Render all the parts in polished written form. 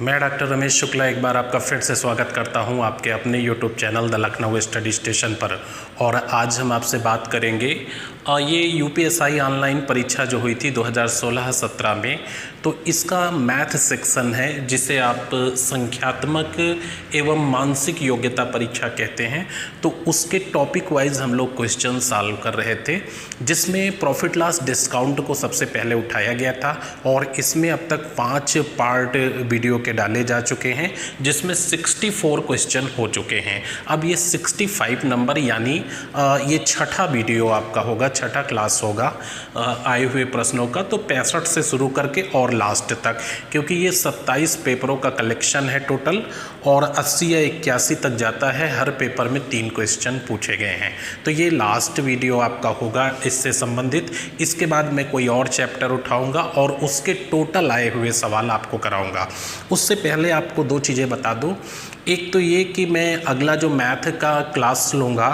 मैं डॉक्टर रमेश शुक्ला एक बार आपका फिर से स्वागत करता हूं आपके अपने YouTube channel the Lucknow study station पर। और आज हम आपसे बात करेंगे ये यूपीएसआई ऑनलाइन परीक्षा जो हुई थी 2016-17 में, तो इसका मैथ सेक्शन है जिसे आप संख्यात्मक एवं मानसिक योग्यता परीक्षा कहते हैं। तो उसके टॉपिक वाइज हम लोग क्वेश्चन सॉल्व कर रहे थे, जिसमें प्रॉफिट लॉस डिस्काउंट को सबसे पहले उठाया गया था और इसमें अब तक 5 पार्ट वीडियो के डाले जा चुके हैं, जिसमें 64 क्वेश्चन हो चुके हैं। अब ये 65 नंबर यानी ये छठा वीडियो आपका होगा, छठा क्लास होगा आए हुए प्रश्नों का। तो 65 से शुरू करके और लास्ट तक, क्योंकि ये 27 पेपरों का कलेक्शन है टोटल और 80 या 81 तक जाता है। हर पेपर में 3 क्वेश्चन पूछे गए हैं। तो ये लास्ट वीडियो आपका होगा इससे संबंधित। इसके बाद मैं कोई और चैप्टर उठाऊंगा और उसके टोटल आए हुए सवाल आपको कराऊंगा। उससे पहले आपको 2 चीज़ें बता दूं। एक तो ये कि मैं अगला जो मैथ का क्लास लूँगा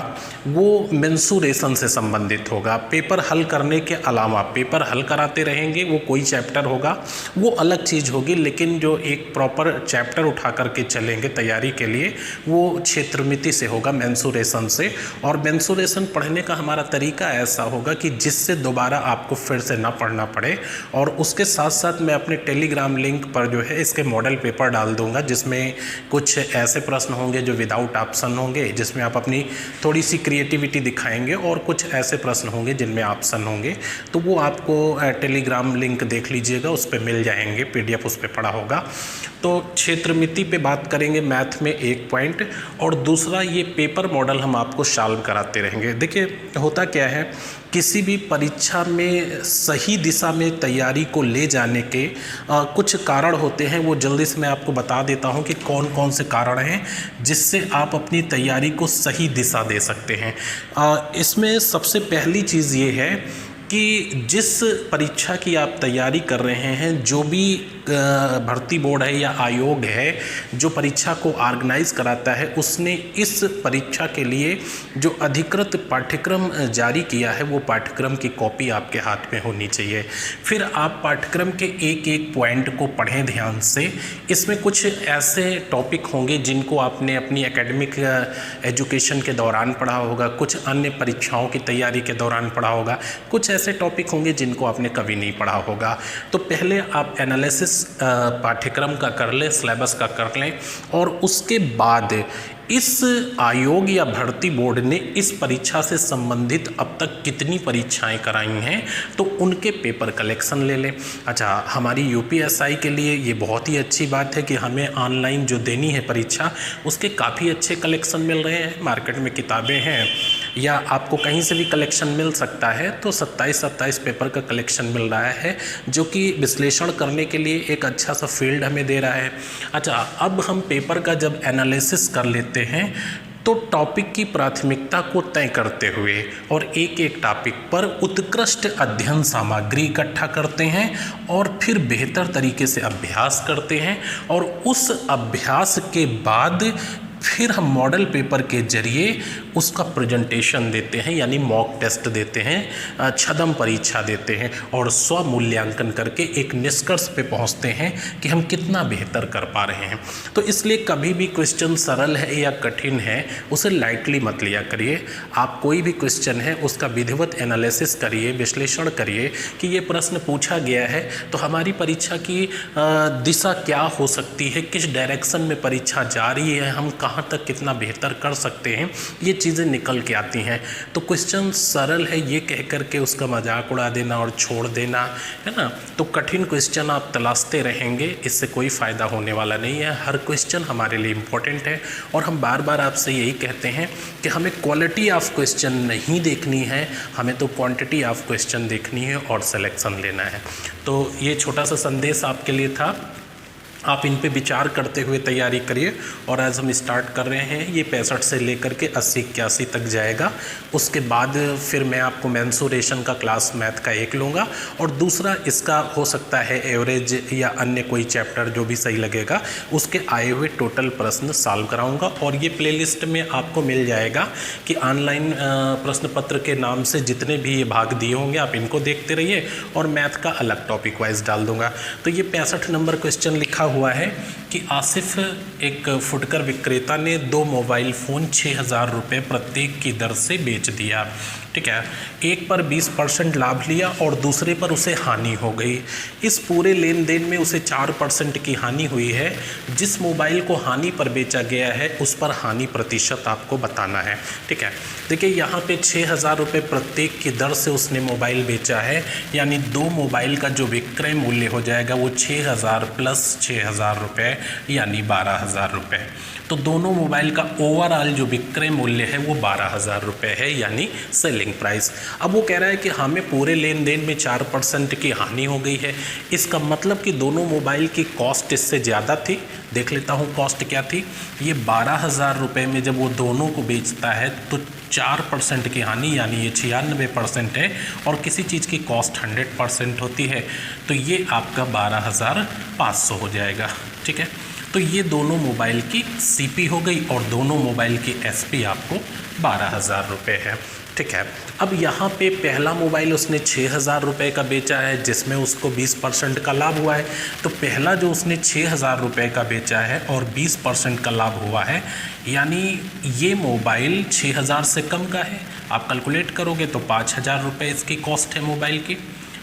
वो मेंसुरेशन से संबंधित होगा। पेपर हल करने के अलावा पेपर हल कराते रहेंगे, वो कोई चैप्टर होगा वो अलग चीज़ होगी, लेकिन जो एक प्रॉपर चैप्टर उठा करके चलेंगे तैयारी के लिए वो क्षेत्रमिति से होगा, मेंसुरेशन से। और मेंसुरेशन पढ़ने का हमारा तरीका ऐसा होगा कि जिससे दोबारा आपको फिर से ना पढ़ना पड़े। और उसके साथ साथ मैं अपने टेलीग्राम लिंक पर जो है इसके मॉडल पेपर डाल दूँगा, जिसमें कुछ ऐसे प्रश्न होंगे जो विदाउट ऑप्शन होंगे, जिसमें आप अपनी थोड़ी सी क्रिएटिविटी दिखाएंगे, और कुछ ऐसे प्रश्न होंगे जिनमें ऑप्शन होंगे। तो वो आपको टेलीग्राम लिंक देख लीजिएगा, उस पर मिल जाएंगे, पीडीएफ उस पर पड़ा होगा। तो क्षेत्रमिति पे बात करेंगे मैथ में 1 पॉइंट, और दूसरा ये पेपर मॉडल हम आपको सॉल्व कराते रहेंगे। देखिए होता क्या है, किसी भी परीक्षा में सही दिशा में तैयारी को ले जाने के कुछ कारण होते हैं। वो जल्दी से मैं आपको बता देता हूं कि कौन कौन से कारण हैं जिससे आप अपनी तैयारी को सही दिशा दे सकते हैं। इसमें सबसे पहली चीज़ ये है कि जिस परीक्षा की आप तैयारी कर रहे हैं, जो भी भर्ती बोर्ड है या आयोग है जो परीक्षा को ऑर्गेनाइज कराता है, उसने इस परीक्षा के लिए जो अधिकृत पाठ्यक्रम जारी किया है वो पाठ्यक्रम की कॉपी आपके हाथ में होनी चाहिए। फिर आप पाठ्यक्रम के एक एक पॉइंट को पढ़ें ध्यान से। इसमें कुछ ऐसे टॉपिक होंगे जिनको आपने अपनी एकेडमिक एजुकेशन के दौरान पढ़ा होगा, कुछ अन्य परीक्षाओं की तैयारी के दौरान पढ़ा होगा, कुछ ऐसे टॉपिक होंगे जिनको आपने कभी नहीं पढ़ा होगा। तो पहले आप एनालिसिस पाठ्यक्रम का कर लें, सिलेबस का कर लें, और उसके बाद इस आयोग या भर्ती बोर्ड ने इस परीक्षा से संबंधित अब तक कितनी परीक्षाएं कराई हैं तो उनके पेपर कलेक्शन ले लें। अच्छा, हमारी यूपीएसआई के लिए ये बहुत ही अच्छी बात है कि हमें ऑनलाइन जो देनी है परीक्षा उसके काफ़ी अच्छे कलेक्शन मिल रहे हैं। मार्केट में किताबें हैं या आपको कहीं से भी कलेक्शन मिल सकता है। तो 27 पेपर का कलेक्शन मिल रहा है, जो कि विश्लेषण करने के लिए एक अच्छा सा फील्ड हमें दे रहा है। अच्छा, अब हम पेपर का जब एनालिसिस कर लेते हैं तो टॉपिक की प्राथमिकता को तय करते हुए और एक एक टॉपिक पर उत्कृष्ट अध्ययन सामग्री इकट्ठा करते हैं और फिर बेहतर तरीके से अभ्यास करते हैं, और उस अभ्यास के बाद फिर हम मॉडल पेपर के जरिए उसका प्रेजेंटेशन देते हैं, यानी मॉक टेस्ट देते हैं, छदम परीक्षा देते हैं, और स्वमूल्यांकन करके एक निष्कर्ष पे पहुंचते हैं कि हम कितना बेहतर कर पा रहे हैं। तो इसलिए कभी भी क्वेश्चन सरल है या कठिन है उसे लाइटली मत लिया करिए। आप कोई भी क्वेश्चन है उसका विधिवत एनालिसिस करिए, विश्लेषण करिए कि ये प्रश्न पूछा गया है तो हमारी परीक्षा की दिशा क्या हो सकती है, किस डायरेक्शन में परीक्षा जा रही है, हम कहाँ तक कितना बेहतर कर सकते हैं, ये चीज़ें निकल के आती हैं। तो क्वेश्चन सरल है ये कह करके उसका मजाक उड़ा देना और छोड़ देना, है ना, तो कठिन क्वेश्चन आप तलाशते रहेंगे, इससे कोई फ़ायदा होने वाला नहीं है। हर क्वेश्चन हमारे लिए इम्पोर्टेंट है, और हम बार बार आपसे यही कहते हैं कि हमें क्वालिटी ऑफ क्वेश्चन नहीं देखनी है, हमें तो क्वांटिटी ऑफ क्वेश्चन देखनी है और सिलेक्शन लेना है। तो ये छोटा सा संदेश आपके लिए था, आप इन पे विचार करते हुए तैयारी करिए। और आज हम स्टार्ट कर रहे हैं, ये 65 से लेकर के 80-81 तक जाएगा। उसके बाद फिर मैं आपको मेंसुरेशन का क्लास मैथ का एक लूँगा, और दूसरा इसका हो सकता है एवरेज या अन्य कोई चैप्टर जो भी सही लगेगा उसके आए हुए टोटल प्रश्न सॉल्व कराऊँगा। और ये प्लेलिस्ट में आपको मिल जाएगा कि ऑनलाइन प्रश्न पत्र के नाम से जितने भी ये भाग दिए होंगे आप इनको देखते रहिए, और मैथ का अलग टॉपिक वाइज डाल दूँगा। तो ये 65 नंबर क्वेश्चन लिखा हुआ है कि आसिफ एक फुटकर विक्रेता ने 2 मोबाइल फ़ोन 6,000 रुपये प्रत्येक की दर से बेच दिया। ठीक है, एक पर 20% लाभ लिया और दूसरे पर उसे हानि हो गई। इस पूरे लेन देन में उसे 4% की हानि हुई है। जिस मोबाइल को हानि पर बेचा गया है उस पर हानि प्रतिशत आपको बताना है। ठीक है, देखिए यहाँ पे 6,000 रुपये प्रत्येक की दर से उसने मोबाइल बेचा है, यानी 2 मोबाइल का जो विक्रय मूल्य हो जाएगा वो 6,000 प्लस 6,000 रुपये यानी 12,000 रुपये। तो दोनों मोबाइल का ओवरऑल जो विक्रय मूल्य है वो 12,000 रुपये है, यानी सेलिंग प्राइस। अब वो कह रहा है कि हमें पूरे लेन देन में 4% की हानि हो गई है। इसका मतलब कि दोनों मोबाइल की कॉस्ट इससे ज़्यादा थी। देख लेता हूँ कॉस्ट क्या थी। ये 12,000 रुपये में जब वो दोनों को बेचता है तो 4% की हानि, यानी ये 96% है, और किसी चीज़ की कॉस्ट 100% होती है, तो ये आपका 12,500 हो जाएगा। ठीक है, तो ये दोनों मोबाइल की सीपी हो गई और दोनों मोबाइल की एसपी आपको 12,000 रुपये है। ठीक है, अब यहाँ पे पहला मोबाइल उसने 6,000 रुपये का बेचा है जिसमें उसको 20% का लाभ हुआ है। तो पहला जो उसने 6,000 रुपये का बेचा है और 20% का लाभ हुआ है, यानी ये मोबाइल 6,000 से कम का है। आप कैलकुलेट करोगे तो 5,000 रुपये इसकी कॉस्ट है मोबाइल की।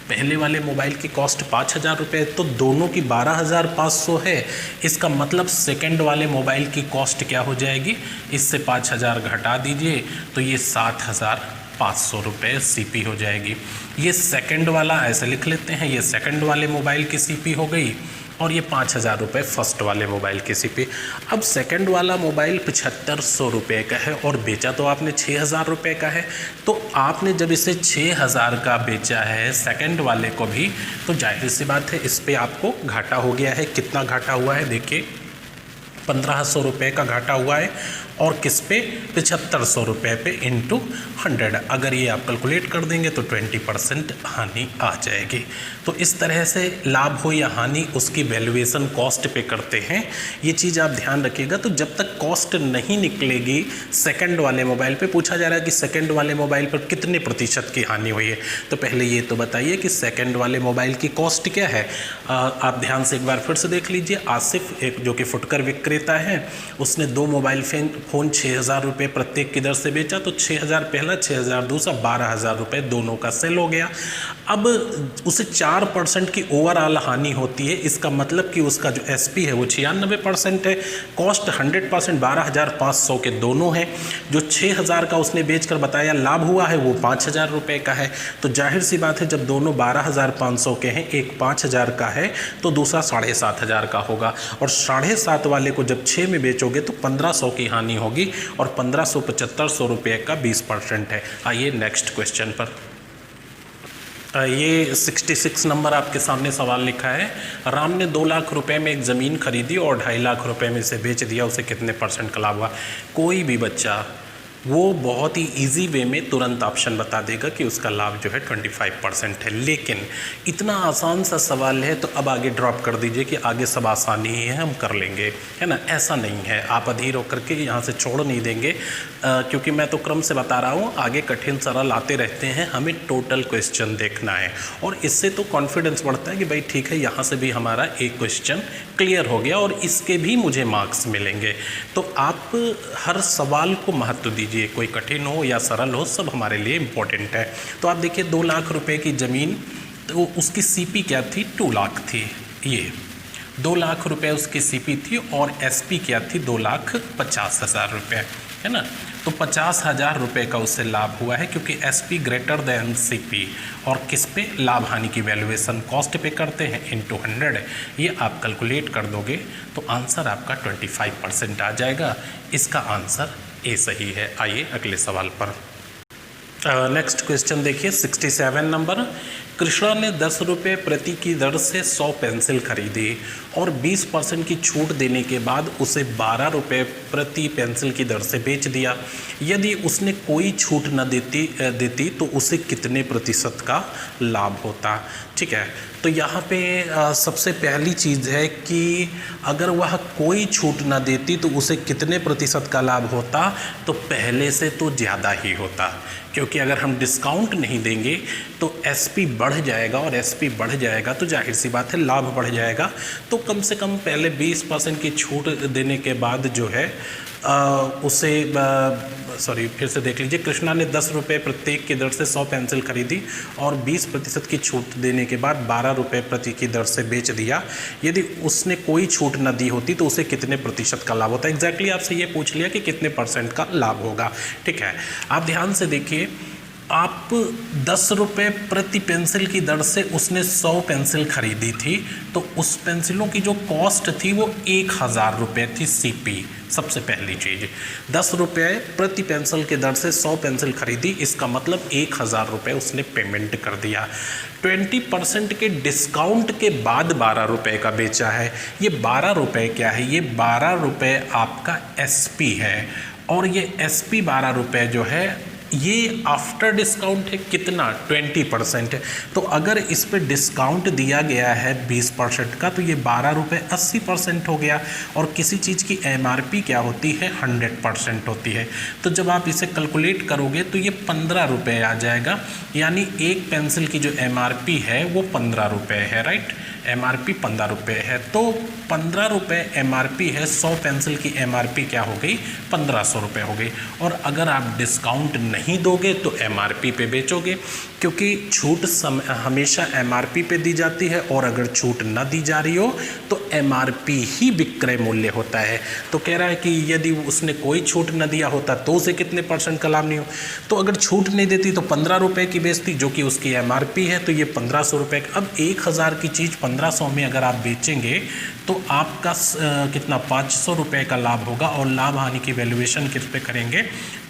पहले वाले मोबाइल की कॉस्ट 5,000 रुपये, तो दोनों की 12,500 है। इसका मतलब सेकंड वाले मोबाइल की कॉस्ट क्या हो जाएगी, इससे 5,000 घटा दीजिए तो ये 7,500 रुपये सीपी हो जाएगी। ये सेकंड वाला ऐसे लिख लेते हैं, ये सेकंड वाले मोबाइल की सीपी हो गई और ये 5,000 रुपये फर्स्ट वाले मोबाइल की सीपी। अब सेकंड वाला मोबाइल 7,500 रुपये का है और बेचा तो आपने 6,000 रुपये का है। तो आपने जब इसे 6,000 का बेचा है सेकंड वाले को भी, तो जाहिर सी बात है इस पर आपको घाटा हो गया है। कितना घाटा हुआ है देखिए, 1,500 रुपये का घाटा हुआ है और किस पे, 7,500 रुपये पे इंटू 100। अगर ये आप कैलकुलेट कर देंगे तो 20% हानि आ जाएगी। तो इस तरह से लाभ हो या हानि उसकी वैल्यूएशन कॉस्ट पे करते हैं। ये चीज़ आप ध्यान रखिएगा। तो जब तक कॉस्ट नहीं निकलेगी, सेकंड वाले मोबाइल पे पूछा जा रहा है कि सेकंड वाले मोबाइल पर कितने प्रतिशत की हानि हुई है, तो पहले ये तो बताइए कि सेकंड वाले मोबाइल की कॉस्ट क्या है। आप ध्यान से एक बार फिर से देख लीजिए। आसिफ एक जो कि फुटकर विक्रेता है, उसने 2 मोबाइल फ़ोन 6,000 रुपये प्रत्येक की दर से बेचा, तो 6,000 पहला, 6,000 दूसरा, 12,000 रुपये दोनों का सेल हो गया। अब उसे 4% की ओवरऑल हानि होती है। इसका मतलब कि उसका जो एसपी है वो 96% है, कॉस्ट 100% 12,500 के दोनों हैं। जो 6,000 का उसने बेचकर बताया लाभ हुआ है वो 5,000 रुपये का है। तो जाहिर सी बात है जब दोनों 12,500 के हैं, एक 5,000 का है तो दूसरा 7,500 का होगा, और 7,500 वाले को जब 6 में बेचोगे तो 1,500 की हानि होगी और 1,575 रुपये का 20% है। आइए नेक्स्ट क्वेश्चन पर। ये 66 नंबर आपके सामने सवाल लिखा है। राम ने 2 लाख रुपए में एक ज़मीन खरीदी और 2.5 लाख रुपए में इसे बेच दिया, उसे कितने % का लाभ हुआ। कोई भी बच्चा वो बहुत ही इजी वे में तुरंत ऑप्शन बता देगा कि उसका लाभ जो है 25% है। लेकिन इतना आसान सा सवाल है तो अब आगे ड्रॉप कर दीजिए कि आगे सब आसानी ही है, हम कर लेंगे, है ना। ऐसा नहीं है, आप अधीर होकर के यहाँ से छोड़ नहीं देंगे, क्योंकि मैं तो क्रम से बता रहा हूँ। आगे कठिन सरल आते रहते हैं, हमें टोटल क्वेश्चन देखना है और इससे तो कॉन्फिडेंस बढ़ता है कि भाई ठीक है, यहाँ से भी हमारा एक क्वेश्चन क्लियर हो गया और इसके भी मुझे मार्क्स मिलेंगे। तो आप हर सवाल को महत्व दीजिए, कोई कठिन हो या सरल हो, सब हमारे लिए इम्पोर्टेंट है। तो आप देखिए 2 लाख रुपए की ज़मीन, तो उसकी सीपी क्या थी, 2 लाख थी। ये 2 लाख रुपए उसकी सीपी थी और एसपी क्या थी, 2,50,000 रुपये, है ना। तो 50,000 रुपये का उससे लाभ हुआ है क्योंकि एसपी ग्रेटर देन सीपी, और किस पे, लाभ हानि की वैल्यूएशन कॉस्ट पे करते हैं, इनटू 100। ये आप कैलकुलेट कर दोगे तो आंसर आपका 25% आ जाएगा। इसका आंसर ए सही है। आइए अगले सवाल पर। नेक्स्ट क्वेश्चन देखिए 67 नंबर। कृष्णा ने 10 रुपये प्रति की दर से 100 पेंसिल खरीदी और 20% की छूट देने के बाद उसे 12 रुपये प्रति पेंसिल की दर से बेच दिया। यदि उसने कोई छूट न देती तो उसे कितने प्रतिशत का लाभ होता। ठीक है, तो यहाँ पे सबसे पहली चीज़ है कि अगर वह कोई छूट न देती तो उसे कितने प्रतिशत का लाभ होता, तो पहले से तो ज़्यादा ही होता, क्योंकि अगर हम डिस्काउंट नहीं देंगे तो एसपी बढ़ जाएगा, और एसपी बढ़ जाएगा तो जाहिर सी बात है लाभ बढ़ जाएगा। तो कम से कम पहले 20% की छूट देने के बाद जो है उसे फिर से देख लीजिए, कृष्णा ने 10 रुपये प्रत्येक की दर से 100 पेंसिल खरीदी और 20% की छूट देने के बाद 12 रुपये प्रति की दर से बेच दिया। यदि उसने कोई छूट न दी होती तो उसे कितने प्रतिशत का लाभ होता? एग्जैक्टली आपसे ये पूछ लिया कि कितने % का लाभ होगा। ठीक है, आप ध्यान से देखिए, आप 10 रुपये प्रति पेंसिल की दर से उसने 100 पेंसिल खरीदी थी, तो उस पेंसिलों की जो कॉस्ट थी वो 1000 रुपये थी सीपी। सबसे पहली चीज़, 10 रुपये प्रति पेंसिल की दर से 100 पेंसिल खरीदी, इसका मतलब 1000 रुपये उसने पेमेंट कर दिया। 20% के डिस्काउंट के बाद 12 रुपये का बेचा है। ये 12 रुपये क्या है? ये 12 रुपये आपका एसपी है, और ये एसपी 12 रुपये जो है ये आफ्टर डिस्काउंट है। कितना? 20%। तो अगर इस पे डिस्काउंट दिया गया है 20% का, तो ये 12 रुपये 80% हो गया। और किसी चीज़ की एमआरपी क्या होती है? 100% होती है। तो जब आप इसे कैलकुलेट करोगे तो ये 15 रुपये आ जाएगा, यानी एक पेंसिल की जो एमआरपी है वो 15 रुपये है, राइट? एमआरपी 15 रुपये है, तो 15 रुपये एमआरपी है, 100 पेंसिल की एमआरपी क्या हो गई? 1500 रुपये हो गई। और अगर आप डिस्काउंट नहीं दोगे तो एमआरपी पे बेचोगे, क्योंकि छूट हमेशा एमआरपी पे दी जाती है, और अगर छूट न दी जा रही हो तो एमआरपी ही विक्रय मूल्य होता है। तो कह रहा है कि यदि उसने कोई छूट न दिया होता तो उसे कितने % का लाभ नहीं हो। तो अगर छूट नहीं देती तो 15 रुपये की बेचती, जो कि उसकी एमआरपी है, तो ये 1500 रुपये। अब 1000 की चीज़ 1500 में अगर आप बेचेंगे तो आपका कितना? 500 रुपये का लाभ होगा। और लाभ हानि की वैल्यूएशन किस पे करेंगे?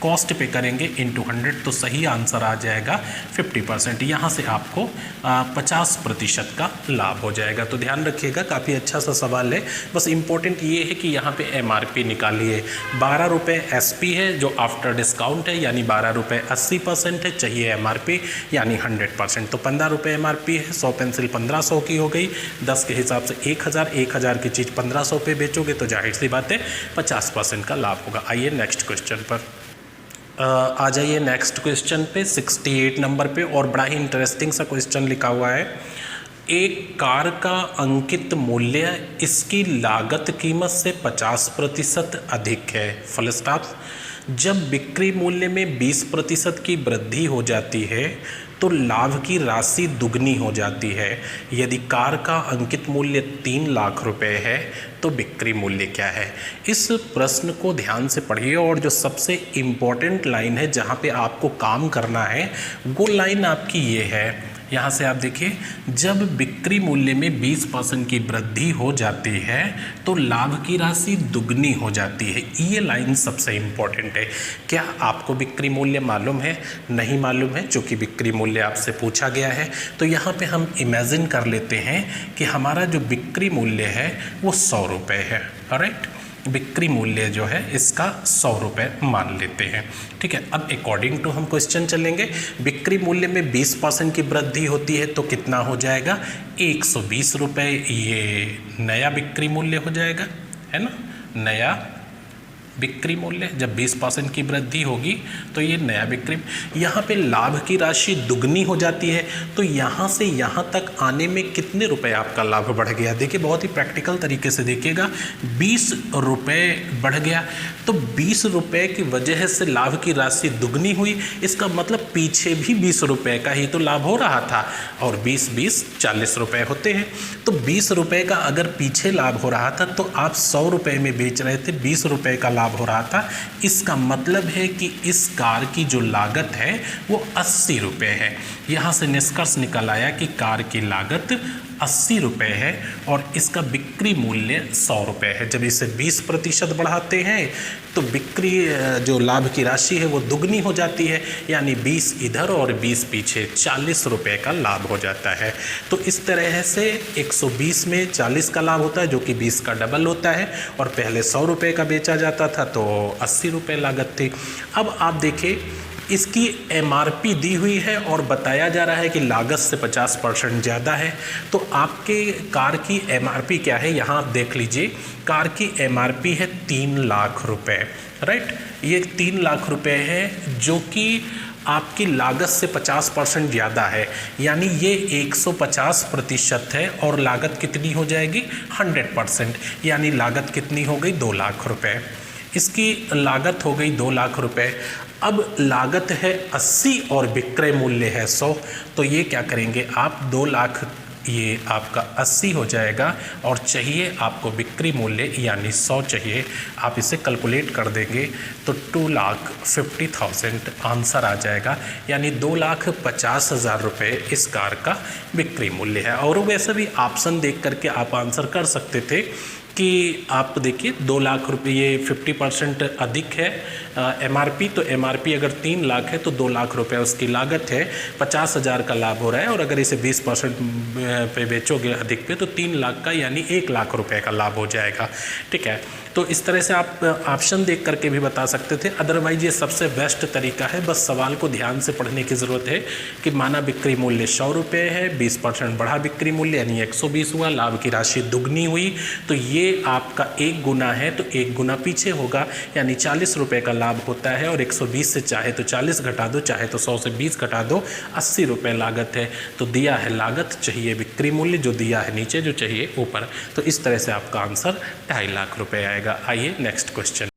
कॉस्ट पे करेंगे इंटू 100। तो सही आंसर आ जाएगा 50%। यहाँ से आपको 50% का लाभ हो जाएगा। तो ध्यान रखिएगा, काफ़ी अच्छा सा सवाल है। बस इम्पोर्टेंट ये है कि यहाँ पे एमआरपी निकालिए। 12 रुपये एसपी है जो आफ्टर डिस्काउंट है, यानी 12 रुपये 80% है। चाहिए एमआरपी यानी 100%। तो 15 रुपये एमआरपी है, 100 पेंसिल 1500 की हो गई, 10 के हिसाब से 1000 की चीज़ 1500 पे बेचोगे तो जाहिर सी बात है 50% का लाभ होगा। आइए नेक्स्ट क्वेश्चन पर आ जाइए। नेक्स्ट क्वेश्चन पे 68 नंबर पे, और बड़ा ही इंटरेस्टिंग सा क्वेश्चन लिखा हुआ है। एक कार का अंकित मूल्य इसकी लागत कीमत से 50% अधिक है, फुल स्टॉप। जब बिक्री मूल्य में 20% की वृद्धि हो जाती है तो लाभ की राशि दुगनी हो जाती है। यदि कार का अंकित मूल्य 3 लाख रुपए है तो बिक्री मूल्य क्या है? इस प्रश्न को ध्यान से पढ़िए, और जो सबसे इम्पोर्टेंट लाइन है जहाँ पे आपको काम करना है वो लाइन आपकी ये है। यहाँ से आप देखिए, जब बिक्री मूल्य में 20% की वृद्धि हो जाती है तो लाभ की राशि दुगनी हो जाती है। ये लाइन सबसे इम्पॉर्टेंट है। क्या आपको बिक्री मूल्य मालूम है? नहीं मालूम है, चूँकि बिक्री मूल्य आपसे पूछा गया है। तो यहाँ पे हम इमेजिन कर लेते हैं कि हमारा जो बिक्री मूल्य है वो 100 रुपये है, राइट? बिक्री मूल्य जो है इसका 100 रुपये मान लेते हैं। ठीक है, अब अकॉर्डिंग टू हम क्वेश्चन चलेंगे। बिक्री मूल्य में 20% की वृद्धि होती है तो कितना हो जाएगा? 120 रुपये। ये नया बिक्री मूल्य हो जाएगा, है ना? नया बिक्री मूल्य जब 20% की वृद्धि होगी तो ये नया बिक्री। यहाँ पे लाभ की राशि दुगनी हो जाती है, तो यहाँ से यहाँ तक आने में कितने रुपए आपका लाभ बढ़ गया? देखिए, बहुत ही प्रैक्टिकल तरीके से देखिएगा। 20 रुपये बढ़ गया, तो 20 रुपये की वजह से लाभ की राशि दुगनी हुई। इसका मतलब पीछे भी 20 रुपये का ही तो लाभ हो रहा था, और 20 40 रुपये होते हैं। तो 20 रुपये का अगर पीछे लाभ हो रहा था तो आप 100 रुपये में बेच रहे थे, 20 रुपये का लाभ हो रहा था। इसका मतलब है कि इस कार की जो लागत है वो 80 रुपये है। यहाँ से निष्कर्ष निकल आया कि कार की लागत 80 रुपये है और इसका बिक्री मूल्य 100 रुपये है। जब इसे 20% बढ़ाते हैं तो बिक्री जो लाभ की राशि है वो दुगनी हो जाती है, यानी 20 इधर और 20 पीछे, 40 रुपये का लाभ हो जाता है। तो इस तरह से 120 में 40 का लाभ होता है, जो कि 20 का डबल होता है, और पहले 100 रुपये का बेचा जाता था तो 80 रुपये लागत थी। अब आप देखिए, इसकी एमआरपी दी हुई है और बताया जा रहा है कि लागत से 50% ज़्यादा है। तो आपके कार की एमआरपी क्या है, यहाँ आप देख लीजिए। कार की एमआरपी है 3 लाख रुपए, राइट? ये 3 लाख रुपए है, जो कि आपकी लागत से 50% ज़्यादा है, यानी ये 150% है और लागत कितनी हो जाएगी 100%, यानी लागत कितनी हो गई 2 लाख रुपए। इसकी लागत हो गई 2 लाख रुपए। अब लागत है 80 और विक्रय मूल्य है 100, तो ये क्या करेंगे आप 2 लाख, ये आपका 80 हो जाएगा और चाहिए आपको बिक्री मूल्य यानी 100 चाहिए। आप इसे कैलकुलेट कर देंगे तो 2,50,000 आंसर आ जाएगा, यानी 2,50,000 रुपये इस कार का बिक्री मूल्य है। और वैसे भी ऑप्शन देख करके आप आंसर कर सकते थे कि आप देखिए 2 लाख रुपये, ये 50% अधिक है एमआरपी, तो एमआरपी अगर 3 लाख है तो 2 लाख रुपए उसकी लागत है, 50,000 का लाभ हो रहा है, और अगर इसे 20% पे बेचोगे अधिक पे तो 3 लाख का यानी 1 लाख रुपए का लाभ हो जाएगा। ठीक है, तो इस तरह से आप ऑप्शन देख करके भी बता सकते थे। अदरवाइज ये सबसे बेस्ट तरीका है, बस सवाल को ध्यान से पढ़ने की ज़रूरत है कि माना बिक्री मूल्य 100 रुपये है, 20% बढ़ा बिक्री मूल्य यानी 120 हुआ, लाभ की राशि दुगनी हुई, तो ये आपका 1 गुना है तो 1 गुना पीछे होगा, यानी 40 रुपये का लाभ होता है। और 120 से चाहे तो 40 घटा दो, चाहे तो 100 से 20 घटा दो, 80 रुपये लागत है। तो दिया है लागत, चाहिए बिक्री मूल्य, जो दिया है नीचे, जो चाहिए ऊपर, तो इस तरह से आपका आंसर 2.5 लाख रुपये आएगा। आइए next question.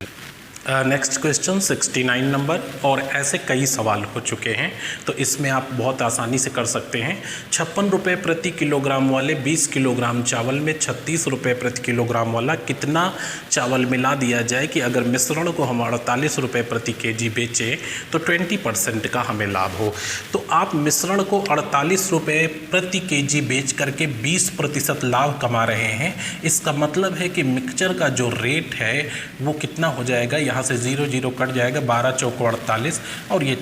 Next question 69 number, और ऐसे कई सवाल हो चुके हैं तो इसमें आप बहुत आसानी से कर सकते हैं। 56 रुपये प्रति किलोग्राम वाले 20 किलोग्राम चावल में 36 रुपये प्रति किलोग्राम वाला कितना चावल मिला दिया जाए कि अगर मिश्रण को हम 48 रुपये प्रति केजी बेचें तो 20% का हमें लाभ हो। तो आप मिश्रण को 48 रुपये प्रति केजी बेच करके 20% लाभ कमा रहे हैं। इसका मतलब है कि मिक्सचर का जो रेट है वो कितना हो जाएगा, यहाँ से 0 0 कट जाएगा, 12 चौको 48 और ये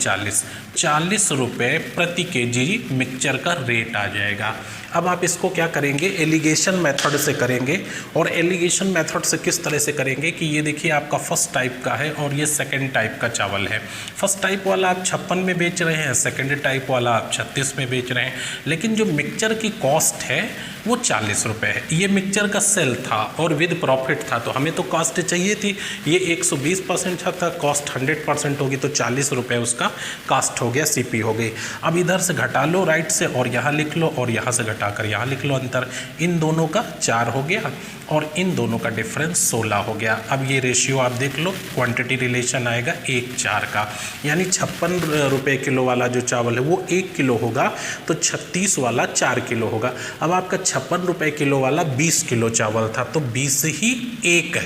40 रुपये प्रति केजी मिक्सचर का रेट आ जाएगा। अब आप इसको क्या करेंगे, एलिगेशन मेथड से करेंगे। और एलिगेशन मेथड से किस तरह से करेंगे कि ये देखिए आपका फर्स्ट टाइप का है और ये सेकंड टाइप का चावल है। फर्स्ट टाइप वाला आप 56 में बेच रहे हैं, सेकंड टाइप वाला आप 36 में बेच रहे हैं, लेकिन जो मिक्सचर की कॉस्ट है वो 40 रुपये है। ये मिक्सचर का सेल था और विद प्रॉफिट था, तो हमें तो कॉस्ट चाहिए थी, ये 120% था, कॉस्ट 100% होगी तो 40 रुपये उसका कॉस्ट हो गया, सीपी हो गई। अब इधर से घटा लो राइट से और यहाँ लिख लो, और यहाँ से घटाकर यहाँ लिख लो अंतर, इन दोनों का 4 हो गया और इन दोनों का डिफरेंस 16 हो गया। अब ये रेशियो आप देख लो, क्वांटिटी रिलेशन आएगा 1:4 का, यानी 56 रुपये किलो वाला जो चावल है वो 1 किलो होगा, तो 36 वाला 4 किलो होगा। अब आपका 56 रुपये किलो वाला 20 किलो चावल था, तो 20 ही 1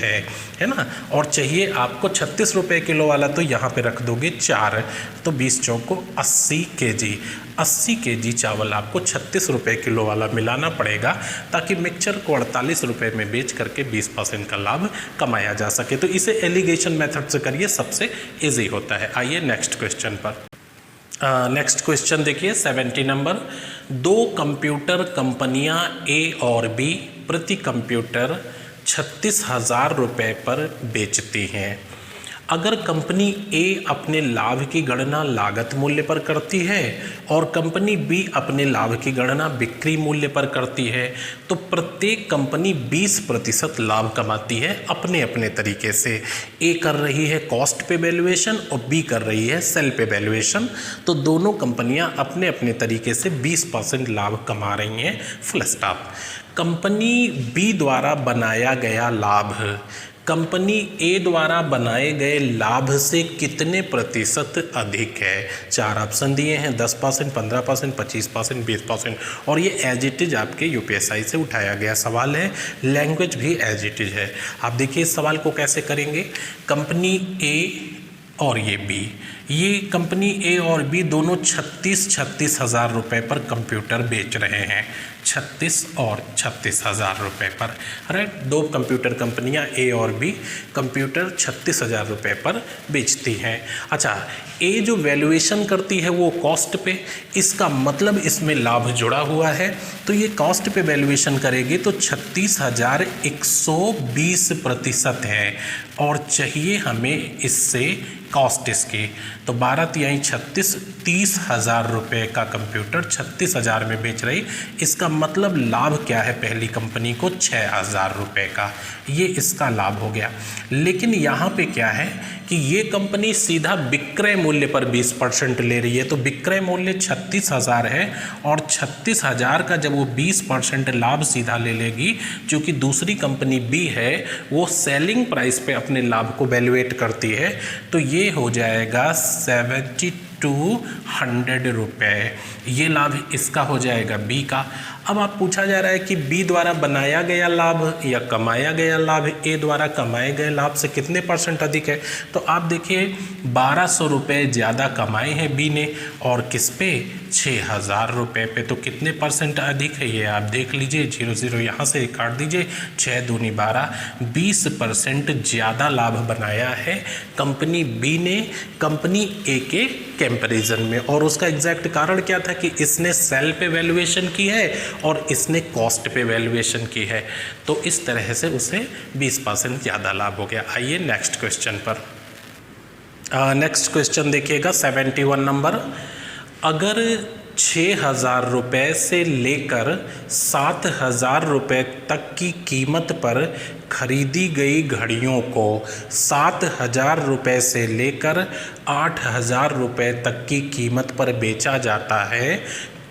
है ना, और चाहिए आपको 36 रुपये किलो वाला, तो यहाँ पे रख दोगे 4, तो 20 चौको 80 केजी। 80 केजी चावल आपको 36 रुपये किलो वाला मिलाना पड़ेगा ताकि मिक्सचर को 48 रुपये में बेच करके 20% का लाभ कमाया जा सके। तो इसे एलिगेशन मेथड से करिए, सबसे इजी होता है। आइए नेक्स्ट क्वेश्चन पर। नेक्स्ट क्वेश्चन देखिए 70 नंबर। 2 कंप्यूटर कंपनियां ए और बी प्रति कंप्यूटर 36,000 रुपये पर बेचती हैं। अगर कंपनी ए अपने लाभ की गणना लागत मूल्य पर करती है और कंपनी बी अपने लाभ की गणना बिक्री मूल्य पर करती है, तो प्रत्येक कंपनी 20% लाभ कमाती है अपने अपने तरीके से। ए कर रही है कॉस्ट पे वैल्यूएशन और बी कर रही है सेल पे वैल्यूएशन, तो दोनों कंपनियां अपने अपने तरीके से 20% लाभ कमा रही हैं, फुल स्टॉप। कंपनी बी द्वारा बनाया गया लाभ कंपनी ए द्वारा बनाए गए लाभ से कितने प्रतिशत अधिक है। 4 ऑप्शन दिए हैं, 10%, 15%, 25%, 20%, और ये एज इट इज आपके यूपीएसआई से उठाया गया सवाल है, लैंग्वेज भी एज इट इज है। आप देखिए इस सवाल को कैसे करेंगे। कंपनी ए और ये बी, ये कंपनी ए और बी दोनों 36 हज़ार रुपये पर कंप्यूटर बेच रहे हैं, 36 और 36 हज़ार रुपये पर। राइट, 2 कंप्यूटर कंपनियां ए और बी कंप्यूटर 36 हज़ार रुपये पर बेचती हैं। अच्छा, ए जो वैल्यूएशन करती है वो कॉस्ट पे, इसका मतलब इसमें लाभ जुड़ा हुआ है, तो ये कॉस्ट पे वैल्यूएशन करेगी तो 36,120% है, और चाहिए हमें इससे कॉस्ट इसकी, तो 12 तिहाई 36, 30,000 रुपये का कंप्यूटर 36,000 में बेच रही। इसका मतलब लाभ क्या है पहली कंपनी को? 6,000 रुपये का, ये इसका लाभ हो गया। लेकिन यहाँ पे क्या है कि ये कंपनी सीधा विक्रय मूल्य पर 20% ले रही है, तो विक्रय मूल्य 36,000 है और 36,000 का जब वो 20% लाभ सीधा ले लेगी, क्योंकि दूसरी कंपनी बी है वो सेलिंग प्राइस पे अपने लाभ को वैल्यूएट करती है, तो ये हो जाएगा 7,200 रुपये। ये लाभ इसका हो जाएगा बी का। अब आप पूछा जा रहा है कि बी द्वारा बनाया गया लाभ या कमाया गया लाभ ए द्वारा कमाए गए लाभ से कितने % अधिक है? तो आप देखिए 1,200 रुपये ज़्यादा कमाए हैं बी ने, और किस पे? 6,000 रुपये पे। तो कितने % अधिक है ये आप देख लीजिए, 0 यहाँ से काट दीजिए, 6 दूनी 12, 20% ज़्यादा लाभ बनाया है कंपनी बी ने कंपनी ए के कंपैरिजन में। और उसका एग्जैक्ट कारण क्या था कि इसने सेल पे वैल्यूएशन की है और इसने कॉस्ट पे वैल्यूएशन की है, तो इस तरह से उसे 20% ज़्यादा लाभ हो गया। आइए नेक्स्ट क्वेश्चन पर। नेक्स्ट क्वेश्चन देखिएगा 71 नंबर। अगर 6,000 रुपये से लेकर 7,000 रुपये तक की कीमत पर खरीदी गई घड़ियों को 7,000 रुपये से लेकर 8,000 रुपये तक की कीमत पर बेचा जाता है,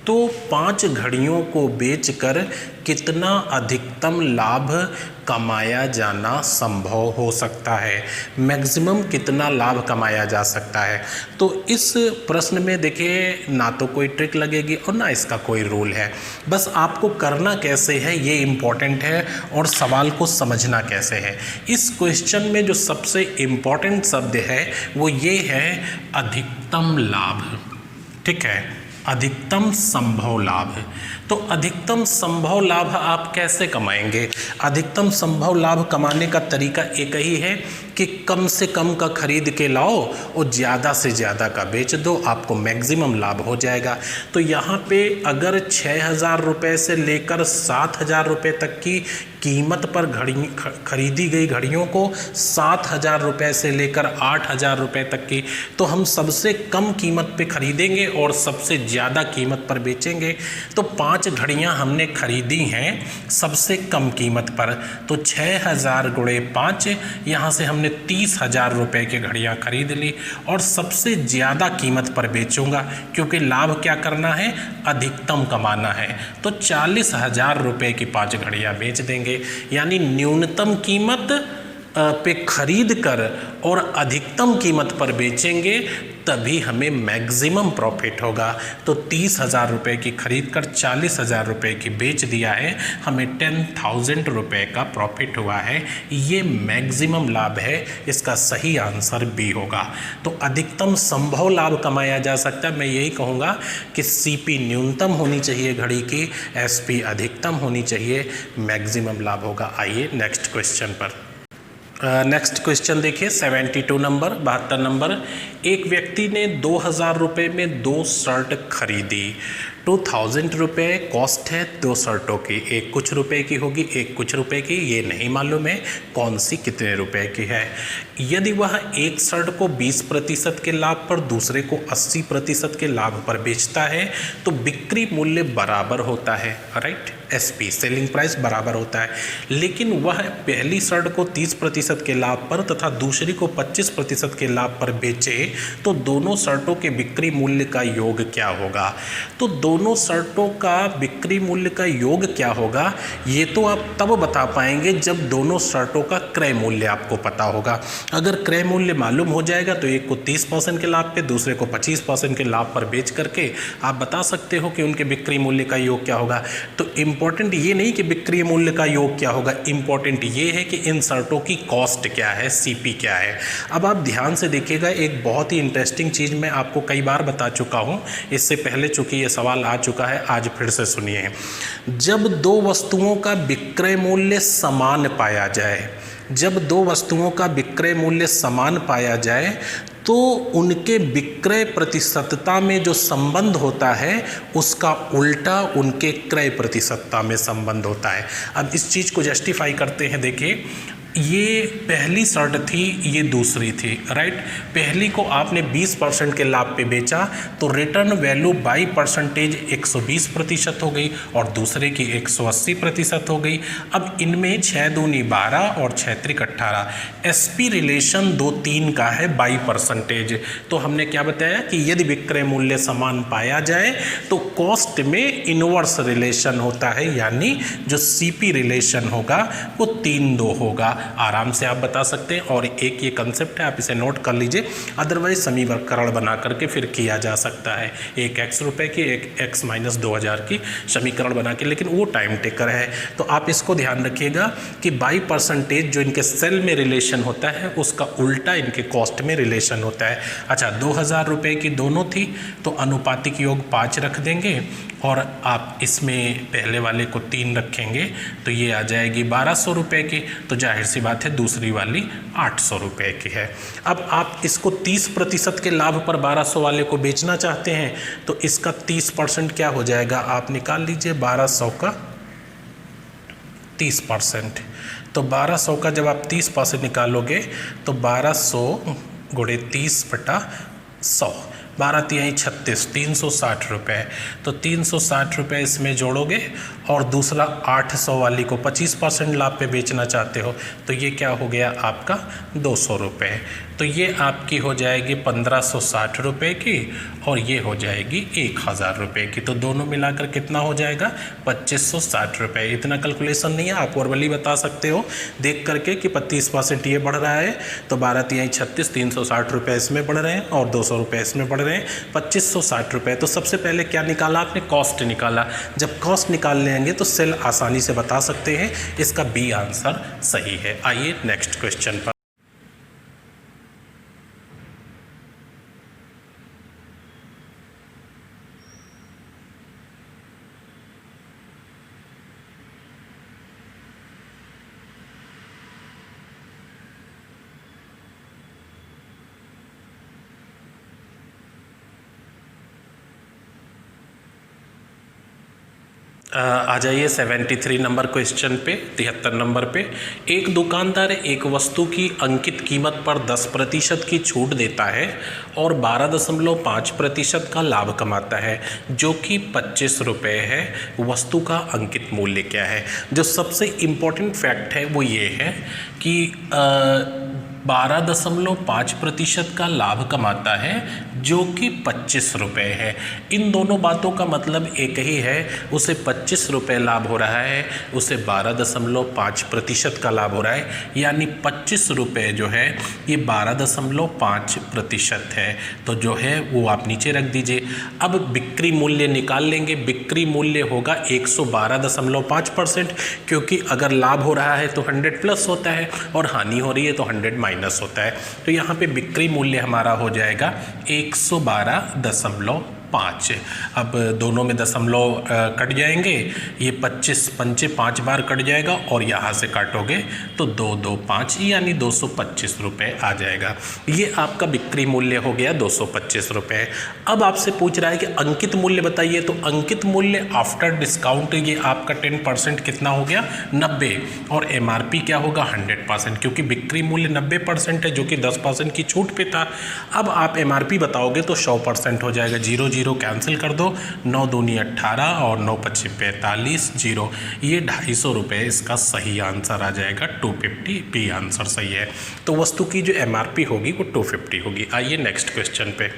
तो 5 घड़ियों को बेचकर कितना अधिकतम लाभ कमाया जाना संभव हो सकता है? मैक्सिमम कितना लाभ कमाया जा सकता है? तो इस प्रश्न में देखिए ना तो कोई ट्रिक लगेगी और ना इसका कोई रूल है, बस आपको करना कैसे है ये इम्पॉर्टेंट है और सवाल को समझना कैसे है। इस क्वेश्चन में जो सबसे इम्पॉर्टेंट शब्द है वो ये है अधिकतम लाभ, ठीक है, अधिकतम संभव लाभ। तो अधिकतम संभव लाभ आप कैसे कमाएंगे? अधिकतम संभव लाभ कमाने का तरीका एक ही है कि कम से कम का खरीद के लाओ और ज़्यादा से ज़्यादा का बेच दो, आपको मैक्सिमम लाभ हो जाएगा। तो यहाँ पे अगर 6,000 रुपये से लेकर 7,000 रुपये तक की कीमत पर खरीदी गई घड़ियों को 7,000 रुपये से लेकर 8,000 रुपये तक की, तो हम सबसे कम कीमत पे खरीदेंगे और सबसे ज़्यादा कीमत पर बेचेंगे। तो 5 घड़ियाँ हमने खरीदी हैं सबसे कम कीमत पर, तो 6,000 गुणे 5, यहाँ से हमने 30,000 रुपये की घड़ियाँ खरीद ली और सबसे ज़्यादा कीमत पर बेचूंगा, क्योंकि लाभ क्या करना है? अधिकतम कमाना है। तो 40,000 रुपये की 5 घड़ियाँ बेच देंगे, यानी न्यूनतम कीमत पे खरीद कर और अधिकतम कीमत पर बेचेंगे, तभी हमें मैक्सिमम प्रॉफिट होगा। तो 30,000 रुपये की खरीद कर 40,000 रुपये की बेच दिया है, हमें 10,000 रुपये का प्रॉफिट हुआ है। ये मैक्सिमम लाभ है, इसका सही आंसर बी होगा। तो अधिकतम संभव लाभ कमाया जा सकता है। मैं यही कहूँगा कि सीपी न्यूनतम होनी चाहिए घड़ी की, एसपी अधिकतम होनी चाहिए, मैक्सिमम लाभ होगा। आइए नेक्स्ट क्वेश्चन पर। नेक्स्ट क्वेश्चन देखिए 72 नंबर, 72 नंबर। एक व्यक्ति ने 2,000 रुपये में 2 शर्ट खरीदी। 2,000 रुपये कॉस्ट है 2 शर्टों की, एक कुछ रुपए की होगी, एक कुछ रुपए की, ये नहीं मालूम है कौन सी कितने रुपए की है। यदि वह एक शर्ट को 20% के लाभ पर दूसरे को 80% के लाभ पर बेचता है, तो बिक्री मूल्य बराबर होता है, राइट, एसपी सेलिंग प्राइस बराबर होता है। लेकिन वह पहली शर्ट को 30% के लाभ पर तथा दूसरी को 25% के लाभ पर बेचे, तो दोनों शर्टों के बिक्री मूल्य का योग क्या होगा? तो दोनों शर्टों का बिक्री मूल्य का योग क्या होगा, ये तो आप तब बता पाएंगे जब दोनों शर्टों का क्रय मूल्य आपको पता होगा। अगर क्रय मूल्य मालूम हो जाएगा तो एक को 30% के लाभ पे, दूसरे को 25% के लाभ पर बेच करके आप बता सकते हो कि उनके बिक्री मूल्य का योग क्या होगा। तो इम्पॉर्टेंट ये नहीं कि बिक्री मूल्य का योग क्या होगा, इम्पॉर्टेंट ये है कि इन शर्टों की कॉस्ट क्या है, सीपी क्या है। अब आप ध्यान से देखिएगा, एक बहुत ही इंटरेस्टिंग चीज़ मैं आपको कई बार बता चुका हूँ, इससे पहले चूँकि ये सवाल आ चुका है, आज फिर से सुनिए। जब दो वस्तुओं का विक्रय मूल्य समान पाया जाए, जब दो वस्तुओं का विक्रय मूल्य समान पाया जाए, तो उनके विक्रय प्रतिशतता में जो संबंध होता है उसका उल्टा उनके क्रय प्रतिशतता में संबंध होता है। अब इस चीज़ को जस्टिफाई करते हैं। देखिए, ये पहली शर्त थी, ये दूसरी थी, राइट। पहली को आपने 20% के लाभ पे बेचा तो रिटर्न वैल्यू बाई परसेंटेज 120% हो गई और दूसरे की 180% हो गई। अब इनमें 6 दूनी 12 और 6 त्रिक 18, एसपी रिलेशन 2-3 का है बाई परसेंटेज। तो हमने क्या बताया कि यदि विक्रय मूल्य समान पाया जाए तो कॉस्ट में इनवर्स रिलेशन होता है, यानी जो सीपी रिलेशन होगा वो 3-2 होगा। आराम से आप बता सकते हैं और एक ये कंसेप्ट है, आप इसे नोट कर लीजिए, अदरवाइज समीकरण बना करके फिर किया जा सकता है। एक x रुपए की, एक x माइनस 2000 की समीकरण बना के, लेकिन वो टाइम टेकर है। तो आप इसको ध्यान रखिएगा कि बाई परसेंटेज जो इनके सेल में रिलेशन होता है उसका उल्टा इनके कॉस्ट में रिलेशन होता है। अच्छा, 2000 रुपये की दोनों थी तो अनुपातिक योग 5 रख देंगे और आप इसमें पहले वाले को 3 रखेंगे तो ये आ जाएगी 1200 रुपये की। तो जाहिर सी बात है दूसरी वाली 800 रुपये की है। अब आप इसको 30% के लाभ पर 1200 वाले को बेचना चाहते हैं तो इसका 30% क्या हो जाएगा, आप निकाल लीजिए 1200 का 30%। तो 1200 का जब आप 30% निकालोगे तो 1200 गुणे 30/100, 12×3=36, 360 रुपये। तो 360 रुपये इसमें जोड़ोगे और दूसरा 800 वाली को 25% लाभ पे बेचना चाहते हो तो ये क्या हो गया आपका 200 रुपये। तो ये आपकी हो जाएगी 1560 रुपये की और ये हो जाएगी 1000 रुपये की। तो दोनों मिलाकर कितना हो जाएगा 2560 रुपये। इतना कैलकुलेशन नहीं है, आप वर्बली बता सकते हो देख करके कि 25% ये बढ़ रहा है तो 12×3=36, 360 रुपये इसमें बढ़ रहे हैं और 200 रुपये इसमें बढ़ रहे हैं, 2560 रुपये। तो सबसे पहले क्या निकाला आपने, कॉस्ट निकाला। जब कॉस्ट निकाल लेंगे तो सेल आसानी से बता सकते हैं, इसका बी आंसर सही है। आइए नेक्स्ट क्वेश्चन पर। आ जाइए 73 नंबर क्वेश्चन पे, 73 नंबर पे। एक दुकानदार एक वस्तु की अंकित कीमत पर 10% की छूट देता है और 12.5% का लाभ कमाता है जो कि 25 रुपये है। वस्तु का अंकित मूल्य क्या है? जो सबसे इम्पोर्टेंट फैक्ट है वो ये है कि 12.5% का लाभ कमाता है जो कि 25 रुपये है। इन दोनों बातों का मतलब एक ही है, उसे 25 रुपये लाभ हो रहा है, उसे 12.5% का लाभ हो रहा है, यानी 25 रुपये जो है ये 12.5% है। तो जो है वो आप नीचे रख दीजिए। अब बिक्री मूल्य निकाल लेंगे। बिक्री मूल्य होगा 112.5%, क्योंकि अगर लाभ हो रहा है तो 100 प्लस होता है और हानि हो रही है तो 100 माइनस होता है। तो यहाँ पे बिक्री मूल्य हमारा हो जाएगा 112.5। अब दोनों में दशमलव कट जाएंगे, ये 25 पंचे 5 बार कट जाएगा और यहाँ से काटोगे तो 225 यानी 225 रुपये आ जाएगा। ये आपका बिक्री मूल्य हो गया 225 रुपये। अब आपसे पूछ रहा है कि अंकित मूल्य बताइए, तो अंकित मूल्य आफ्टर डिस्काउंट ये आपका 10% कितना हो गया 90 और MRP क्या होगा 100%, क्योंकि बिक्री मूल्य 90% है जो कि 10% की छूट पे था। अब आप MRP बताओगे तो 100% हो जाएगा। 0 0 कैंसिल कर दो, 9 दूनी 18 और 9 पच्चीस 45, 0, ये 250 रुपये इसका सही आंसर आ जाएगा। 250 बी आंसर सही है। तो वस्तु की जो MRP होगी वो 250 होगी। आइए नेक्स्ट क्वेश्चन पे।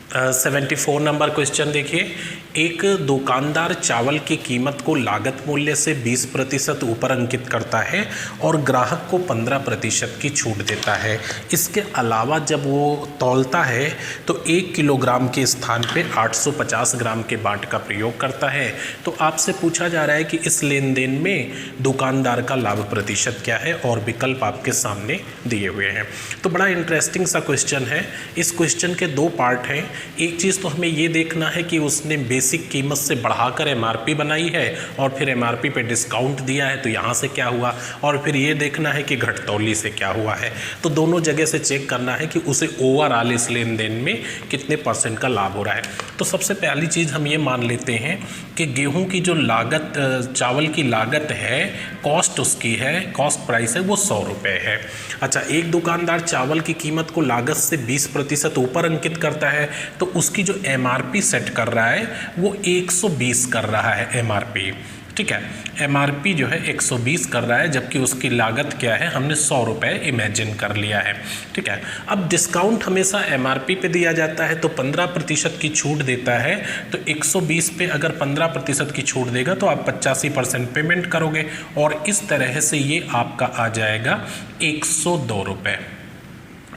74 नंबर क्वेश्चन देखिए। एक दुकानदार चावल की कीमत को लागत मूल्य से 20% ऊपर अंकित करता है और ग्राहक को 15% की छूट देता है। इसके अलावा जब वो तौलता है तो 1 किलोग्राम के स्थान पे 850 ग्राम के बाट का प्रयोग करता है। तो आपसे पूछा जा रहा है कि इस लेन देन में दुकानदार का लाभ प्रतिशत क्या है और विकल्प आपके सामने दिए हुए हैं। तो बड़ा इंटरेस्टिंग सा क्वेश्चन है। इस क्वेश्चन के 2 पार्ट हैं। एक चीज़ तो हमें ये देखना है कि उसने बेसिक कीमत से बढ़ाकर MRP बनाई है और फिर MRP पे डिस्काउंट दिया है, तो यहाँ से क्या हुआ, और फिर ये देखना है कि घटतौली से क्या हुआ है। तो दोनों जगह से चेक करना है कि उसे ओवरऑल इस लेन देन में कितने % का लाभ हो रहा है। तो सबसे पहली चीज़ हम ये मान लेते हैं कि गेहूं की जो लागत, चावल की लागत है, कॉस्ट उसकी है, कॉस्ट प्राइस है वो 100 रुपये है। अच्छा, एक दुकानदार चावल की कीमत को लागत से 20% ऊपर अंकित करता है, तो उसकी जो MRP सेट कर रहा है वो 120 कर रहा है MRP। ठीक है, MRP जो है 120 कर रहा है, jabki उसकी लागत क्या है, हमने 100 रुपये इमेजिन कर लिया है। ठीक है, अब डिस्काउंट हमेशा MRP पे दिया जाता है, तो 15% की छूट देता है, तो 120 पे अगर 15% की छूट देगा तो आप 85% पेमेंट करोगे, और इस तरह से ये आपका आ जाएगा 102 रुपये।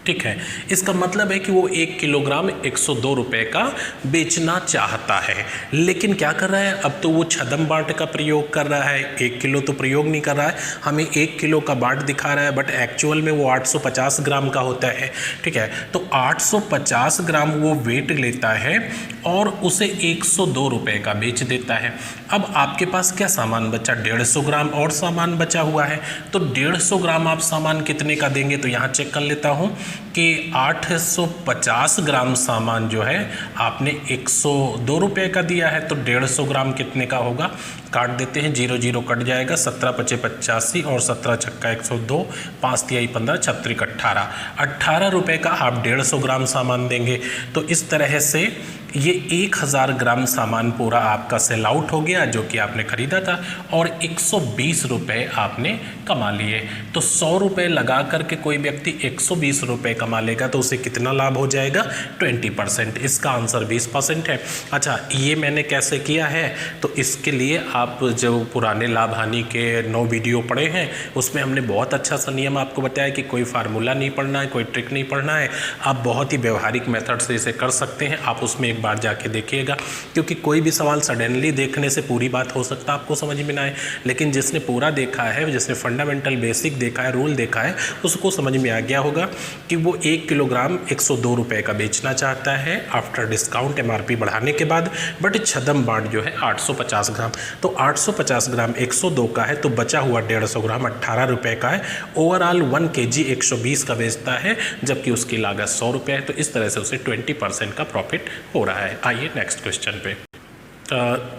ठीक है, इसका मतलब है कि वो 1 किलोग्राम 102 रुपये का बेचना चाहता है, लेकिन क्या कर रहा है, अब तो वो छदम बाट का प्रयोग कर रहा है, 1 किलो तो प्रयोग नहीं कर रहा है, हमें 1 किलो का बाट दिखा रहा है, बट एक्चुअल में वो 850 ग्राम का होता है। ठीक है, तो 850 ग्राम वो वेट लेता है और उसे 102 रुपये का बेच देता है। अब आपके पास क्या सामान बचा, 150 ग्राम और सामान बचा हुआ है, तो 150 ग्राम आप सामान कितने का देंगे, तो यहाँ चेक कर लेता हूँ कि 850 ग्राम सामान जो है आपने 102 रुपये का दिया है, तो 150 ग्राम कितने का होगा, काट देते हैं, 0 0 कट जाएगा, 17 × 5 = 85 और 17 × 102, 5 × 3 = 15, 36 × 18 रुपये का आप 150 ग्राम सामान देंगे। तो इस तरह से ये 1000 ग्राम सामान पूरा आपका सेल आउट हो गया जो कि आपने खरीदा था, और 120 रुपये आपने कमा लिए। तो 100 रुपये लगा करके कोई व्यक्ति 120 रुपये कमा लेगा, तो उसे कितना लाभ हो जाएगा, 20%। इसका आंसर 20% है। अच्छा, ये मैंने कैसे किया है, तो इसके लिए आप जो पुराने लाभ हानि के 9 वीडियो पढ़े हैं, उसमें हमने बहुत अच्छा सा नियम आपको बताया कि कोई फार्मूला नहीं पढ़ना है, कोई ट्रिक नहीं पढ़ना है, आप बहुत ही व्यवहारिक मेथड से इसे कर सकते हैं। आप उसमें एक बार जाके देखिएगा, क्योंकि कोई भी सवाल सडनली देखने से पूरी बात हो सकता है आपको समझ में ना आए, लेकिन जिसने पूरा देखा है, जिसने फंडामेंटल बेसिक देखा है, रूल देखा है, उसको समझ में आ गया होगा कि वो 1 किलोग्राम 102 रुपये का बेचना चाहता है आफ्टर डिस्काउंट MRP बढ़ाने के बाद, बट छदम बाट जो है 850 ग्राम, तो 850 ग्राम 102 का है, तो बचा हुआ 150 ग्राम 18 रुपये का है। ओवरऑल 1 kg 120 का बेचता है, जबकि उसकी लागत 100 रुपये है, तो इस तरह से उसे 20% का प्रॉफिट हो रहा है। आइए नेक्स्ट क्वेश्चन पे।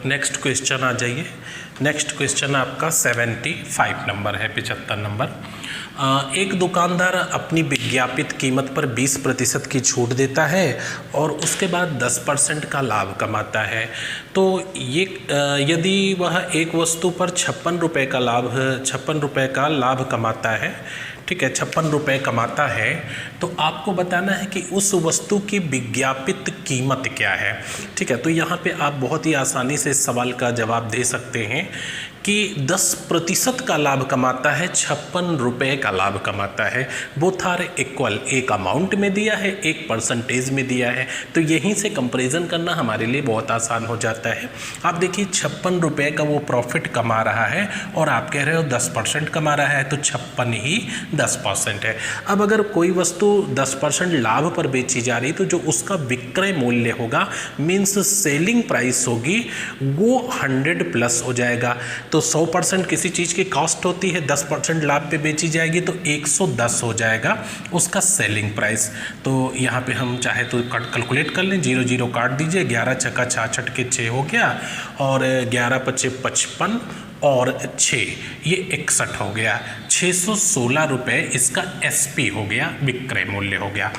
नेक्स्ट क्वेश्चन आ जाइए। नेक्स्ट क्वेश्चन आपका 75 नंबर है, 75 नंबर। एक दुकानदार अपनी विज्ञापित कीमत पर 20% की छूट देता है और उसके बाद 10% का लाभ कमाता है। तो ये यदि वह एक वस्तु पर 56 रुपये का लाभ कमाता है, ठीक है, 56 रुपये कमाता है, तो आपको बताना है कि उस वस्तु की विज्ञापित कीमत क्या है। ठीक है, तो यहाँ पे आप बहुत ही आसानी से इस सवाल का जवाब दे सकते हैं कि 10% का लाभ कमाता है, 56 रुपये का लाभ कमाता है। बोथ आर इक्वल, एक अमाउंट में दिया है, एक परसेंटेज में दिया है, तो यहीं से कंपैरिजन करना हमारे लिए बहुत आसान हो जाता है। आप देखिए 56 रुपये का वो प्रॉफिट कमा रहा है और आप कह रहे हो 10% कमा रहा है, तो 56 ही 10% है। अब अगर कोई वस्तु 10% लाभ पर बेची जा रही, तो जो उसका विक्रय मूल्य होगा, मीन्स सेलिंग प्राइस होगी, वो 100+ हो जाएगा। तो 100% किसी चीज़ की कॉस्ट होती है, 10% लाभ पे बेची जाएगी, तो 110 हो जाएगा उसका सेलिंग प्राइस। तो यहाँ पे हम चाहे तो कैलकुलेट कर लें, 0 0 काट दीजिए, 11 × 66 के 6 हो गया, और 11 × 5 = 55 और 6 ये 61 हो गया। 616 रुपये इसका SP हो गया, विक्रय मूल्य हो गया।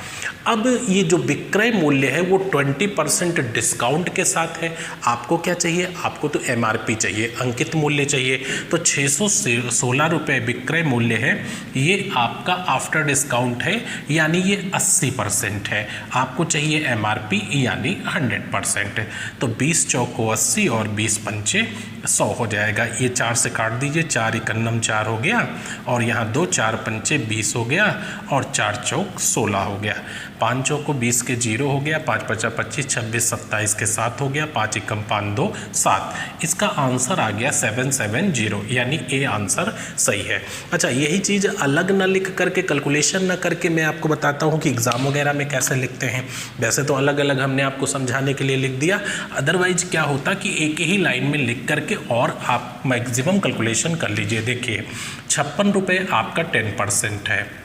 अब ये जो विक्रय मूल्य है वो 20% डिस्काउंट के साथ है। आपको क्या चाहिए, आपको तो MRP चाहिए, अंकित मूल्य चाहिए। तो 616 रुपये विक्रय मूल्य है, ये आपका आफ्टर डिस्काउंट है, यानी ये 80% है। आपको चाहिए MRP यानी 100%। तो 20 चौको 80 और 20 पंचे 100 हो जाएगा। ये 4 से काट दीजिए, 4 × 1 = 4 हो गया, और यहाँ 2 4 पंचे 20 हो गया और 4 चौक 16 हो गया। 5 चौक को 20 के 0 हो गया, 5 पचा 25, 26 27 के 7 हो गया, 5 एकम 5 2 7। इसका आंसर आ गया 770, यानी ए आंसर सही है। अच्छा, यही चीज़ अलग न लिख करके, कैलकुलेशन न करके मैं आपको बताता हूँ कि एग्ज़ाम वगैरह में कैसे लिखते हैं। वैसे तो अलग अलग हमने आपको समझाने के लिए लिख दिया, अदरवाइज क्या होता कि एक ही लाइन में लिख करके और आप मैक्सिमम कैलकुलेशन कर लीजिए। देखिए 56 रुपये आपका 10% है,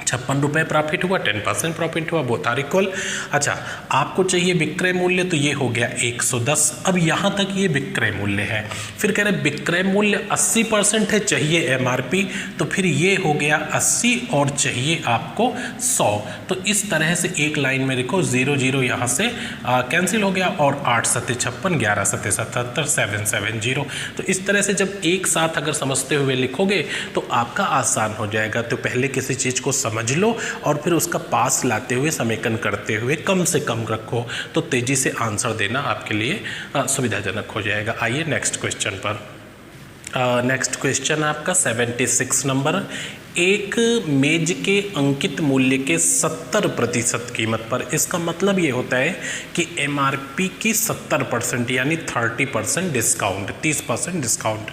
56 रुपये प्रॉफिट हुआ, 10% प्रॉफिट हुआ, बोथ आर इक्वल। अच्छा, आपको चाहिए विक्रय मूल्य, तो ये हो गया 110। अब यहाँ तक ये विक्रय मूल्य है, फिर कह रहे विक्रय मूल्य 80% है, चाहिए एमआरपी, तो फिर ये हो गया 80 और चाहिए आपको 100। तो इस तरह से एक लाइन में लिखो, 0 0 यहाँ से कैंसिल हो गया और 8 7 56, 11 7 77, 770। तो इस तरह से जब एक साथ अगर समझते हुए लिखोगे तो आपका आसान हो जाएगा। तो पहले किसी चीज़ को समझ लो और फिर उसका पास लाते हुए, समेकन करते हुए कम से कम रखो, तो तेजी से आंसर देना आपके लिए सुविधाजनक हो जाएगा। आइए नेक्स्ट क्वेश्चन पर। नेक्स्ट क्वेश्चन आपका 76 नंबर। एक मेज के अंकित मूल्य के 70% कीमत पर, इसका मतलब ये होता है कि एमआरपी की 70% यानी 30% डिस्काउंट, 30% डिस्काउंट,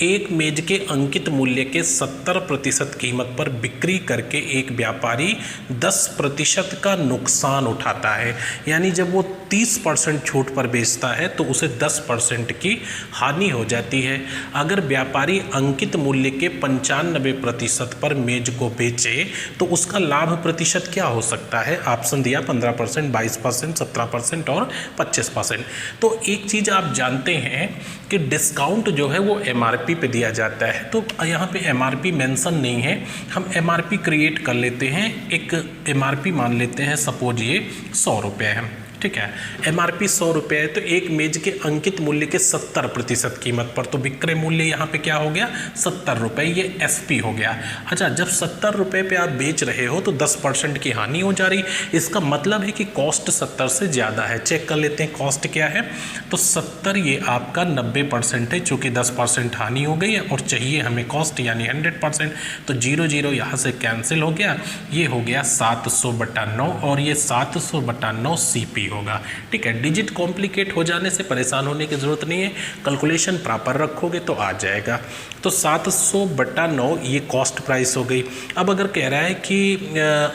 एक मेज के अंकित मूल्य के 70% कीमत पर बिक्री करके एक व्यापारी 10% का नुकसान उठाता है। यानी जब वो 30% छूट पर बेचता है तो उसे 10% की हानि हो जाती है। अगर व्यापारी अंकित मूल्य के 95% पर मेज को बेचे तो उसका लाभ प्रतिशत क्या हो सकता है? ऑप्शन दिया 15%, 22%, 17% और 25%। तो एक चीज़ आप जानते हैं कि डिस्काउंट जो है वो एमआरपी पे दिया जाता है, तो यहाँ पे एमआरपी मेंशन नहीं है, हम एमआरपी क्रिएट कर लेते हैं। एक एमआरपी मान लेते हैं, सपोज ये 100 रुपये है, ठीक है, एमआरपी 100 रुपये है, तो एक मेज के अंकित मूल्य के 70% कीमत पर, तो विक्रय मूल्य यहाँ पे क्या हो गया? 70 रुपये, ये एसपी हो गया। अच्छा, जब 70 रुपये पे आप बेच रहे हो तो 10% की हानि हो जा रही, इसका मतलब है कि कॉस्ट 70 से ज़्यादा है। चेक कर लेते हैं कॉस्ट क्या है, तो 70 ये आपका 90% है, चूँकि 10% हानि हो गई है और चाहिए हमें कॉस्ट यानी 100%, तो 0 0 यहाँ से कैंसिल हो गया, ये हो गया 700/9 और ये 700/9 CP होगा। ठीक है, डिजिट कॉम्प्लिकेट हो जाने से परेशान होने की ज़रूरत नहीं है, कैलकुलेशन प्रॉपर रखोगे तो आ जाएगा। तो 700/9 ये कॉस्ट प्राइस हो गई। अब अगर कह रहा है कि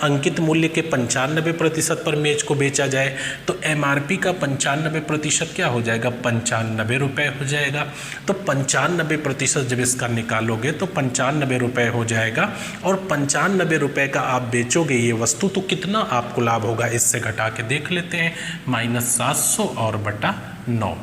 अंकित मूल्य के 95% पर मेज को बेचा जाए तो एमआरपी का 95% क्या हो जाएगा? 95 रुपये हो जाएगा। तो 95% जब इसका निकालोगे तो 95 रुपये हो जाएगा और 95 रुपये का आप बेचोगे ये वस्तु, तो कितना आपको लाभ होगा? इससे घटा के देख लेते हैं, -700 और बटा 9,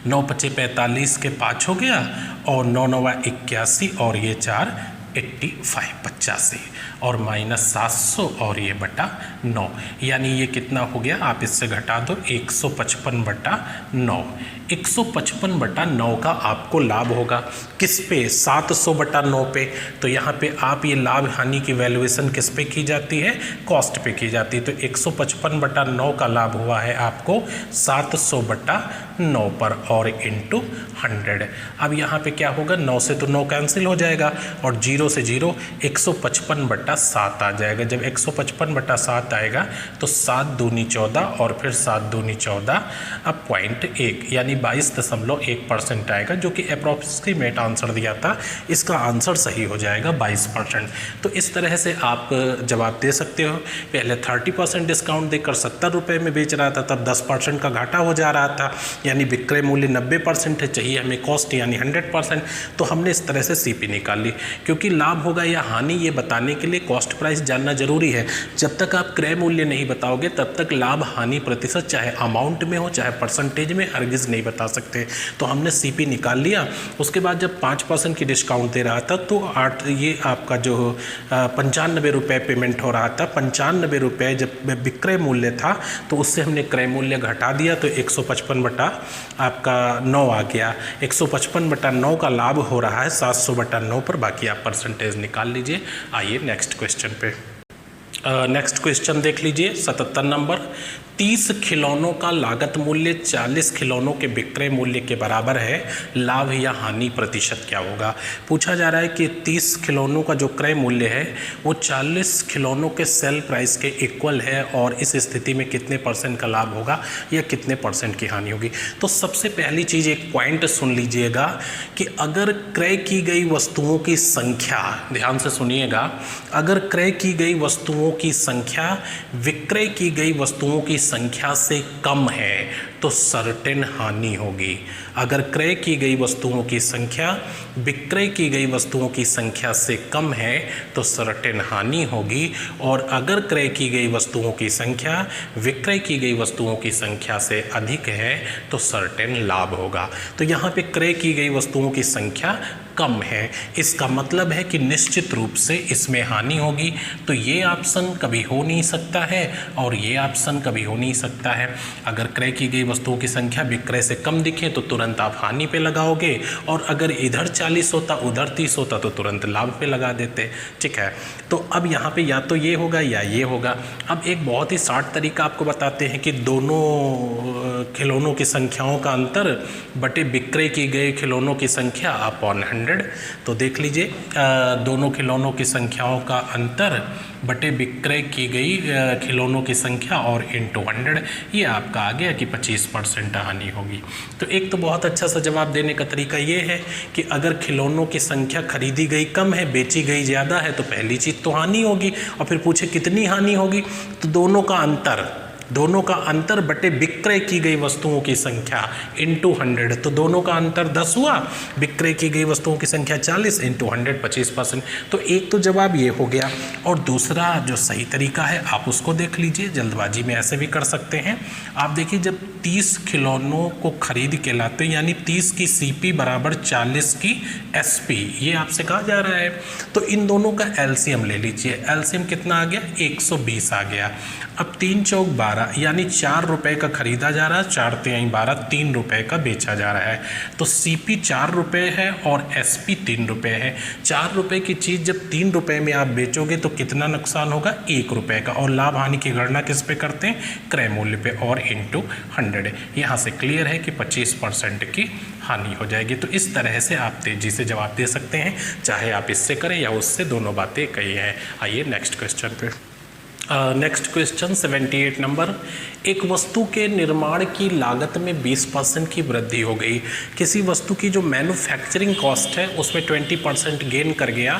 9 पचे 45 के 5 हो गया और 9 9 81 और ये 4 85 85 और -700 और ये बटा 9, यानी ये कितना हो गया? आप इससे घटा दो, 155/9, 155/9 का आपको लाभ होगा। किस पे? 700/9 पे। तो यहाँ पे आप ये लाभ हानि की वैल्यूएशन किस पे की जाती है? कॉस्ट पे की जाती है। तो 155/9 का लाभ हुआ है आपको 700/9 पर और इंटू 100। अब यहाँ पे क्या होगा? 9 से तो 9 कैंसिल हो जाएगा और 0 से 0, 155/7 आ जाएगा। जब 155/7 आएगा तो 7 दूनी 14 और फिर 7 दूनी 14 अब 0.1 यानी 22.1% आएगा, जो कि अप्रॉक्सीमेट आंसर दिया था। इसका आंसर सही हो जाएगा 22%। तो इस तरह से आप जवाब दे सकते हो। पहले 30% डिस्काउंट देकर 70 रुपये में बेच रहा था, तब 10% का घाटा हो जा रहा था, यानी विक्रय मूल्य 90% है, चाहिए हमें कॉस्ट यानी 100%। तो हमने इस तरह से CP निकाल ली, क्योंकि लाभ होगा या हानि ये बताने के लिए कॉस्ट प्राइस जानना जरूरी है। जब तक आप क्रय मूल्य नहीं बताओगे तब तक लाभ हानि प्रतिशत चाहे अमाउंट में हो चाहे परसेंटेज में हरगिज नहीं बता सकते। तो हमने CP निकाल लिया। उसके बाद जब 5% की डिस्काउंट दे रहा था तो ये आपका जो 95 रुपये पेमेंट हो रहा था, 95 रुपये जब विक्रय मूल्य था तो उससे हमने क्रय मूल्य घटा दिया, तो 155/9 आ गया। 155/9 का लाभ हो रहा है 700/9 पर, बाकी आप परसेंटेज निकाल लीजिए। आइए नेक्स्ट क्वेश्चन पे। नेक्स्ट क्वेश्चन देख लीजिए 77 नंबर। 30 खिलौनों का लागत मूल्य 40 खिलौनों के विक्रय मूल्य के बराबर है, लाभ या हानि प्रतिशत क्या होगा। पूछा जा रहा है कि 30 खिलौनों का जो क्रय मूल्य है वो 40 खिलौनों के सेल प्राइस के इक्वल है, और इस स्थिति में कितने % का लाभ होगा या कितने % की हानि होगी। तो सबसे पहली चीज़ एक पॉइंट सुन लीजिएगा कि अगर क्रय की गई वस्तुओं की संख्या, ध्यान से सुनिएगा, अगर क्रय की गई वस्तुओं की संख्या विक्रय की गई वस्तुओं की संख्या से कम है तो सर्टेन हानि होगी। अगर क्रय की गई वस्तुओं की संख्या विक्रय की गई वस्तुओं की संख्या से कम है तो सर्टेन हानि होगी, और अगर क्रय की गई वस्तुओं की संख्या विक्रय की गई वस्तुओं की संख्या से अधिक है तो सर्टेन लाभ होगा। तो यहाँ पे क्रय की गई वस्तुओं की संख्या कम है, इसका मतलब है कि निश्चित रूप से इसमें हानि होगी। तो ये ऑप्शन कभी हो नहीं सकता है और ये ऑप्शन कभी हो नहीं सकता है। अगर क्रय की गई वस्तुओं की संख्या विक्रय से कम दिखे तो तुरंत आप हानि पे लगाओगे, और अगर इधर 40 होता उधर 30 होता तो तुरंत लाभ पे लगा देते। ठीक है, तो अब यहाँ पे या तो ये होगा या ये होगा। अब एक बहुत ही शार्ट तरीका आपको बताते हैं कि दोनों खिलौनों की संख्याओं का अंतर बटे विक्रय की गई खिलौनों की संख्या अपॉन 100। तो देख लीजिए, दोनों खिलौनों की संख्याओं का अंतर बटे विक्रय की गई खिलौनों की संख्या और इंटू 100, ये आपका आ गया कि 25% हानि होगी। तो एक तो बहुत अच्छा सा जवाब देने का तरीका ये है कि अगर खिलौनों की संख्या खरीदी गई कम है बेची गई ज़्यादा है तो पहली चीज़ तो हानि होगी, और फिर पूछे कितनी हानि होगी, तो दोनों का अंतर बटे विक्रय की गई वस्तुओं की संख्या इंटू 100, तो दोनों का अंतर 10 हुआ, विक्रय की गई वस्तुओं की संख्या 40 इंटू 100 25%। तो एक तो जवाब ये हो गया, और दूसरा जो सही तरीका है आप उसको देख लीजिए, जल्दबाजी में ऐसे भी कर सकते हैं। आप देखिए, जब 30 खिलौनों को खरीद के लाते हैं यानी 30 की CP बराबर 40 की SP, ये आपसे कहा जा रहा है, तो इन दोनों का LCM ले लीजिए। LCM कितना आ गया, 120 आ गया। अब 3 चौक 12 यानी 4 रुपये का खरीदा जा रहा है, 4 तिहाई 12, 3 रुपये का बेचा जा रहा है। तो CP 4 रुपये है और SP 3 रुपये है। 4 रुपये की चीज़ जब 3 रुपये में आप बेचोगे तो कितना नुकसान होगा, 1 रुपये का, और लाभ हानि की गणना किस पे करते हैं, क्रय मूल्य पे, और इंटू 100। यहाँ से क्लियर है कि 25% की हानि हो जाएगी। तो इस तरह से आप तेज़ी से जवाब दे सकते हैं, चाहे आप इससे करें या उससे, दोनों बातें कही हैं। आइए नेक्स्ट क्वेश्चन पे। नेक्स्ट क्वेश्चन 78 नंबर, एक वस्तु के निर्माण की लागत में 20% की वृद्धि हो गई। किसी वस्तु की जो मैन्युफैक्चरिंग कॉस्ट है उसमें 20% गेन कर गया।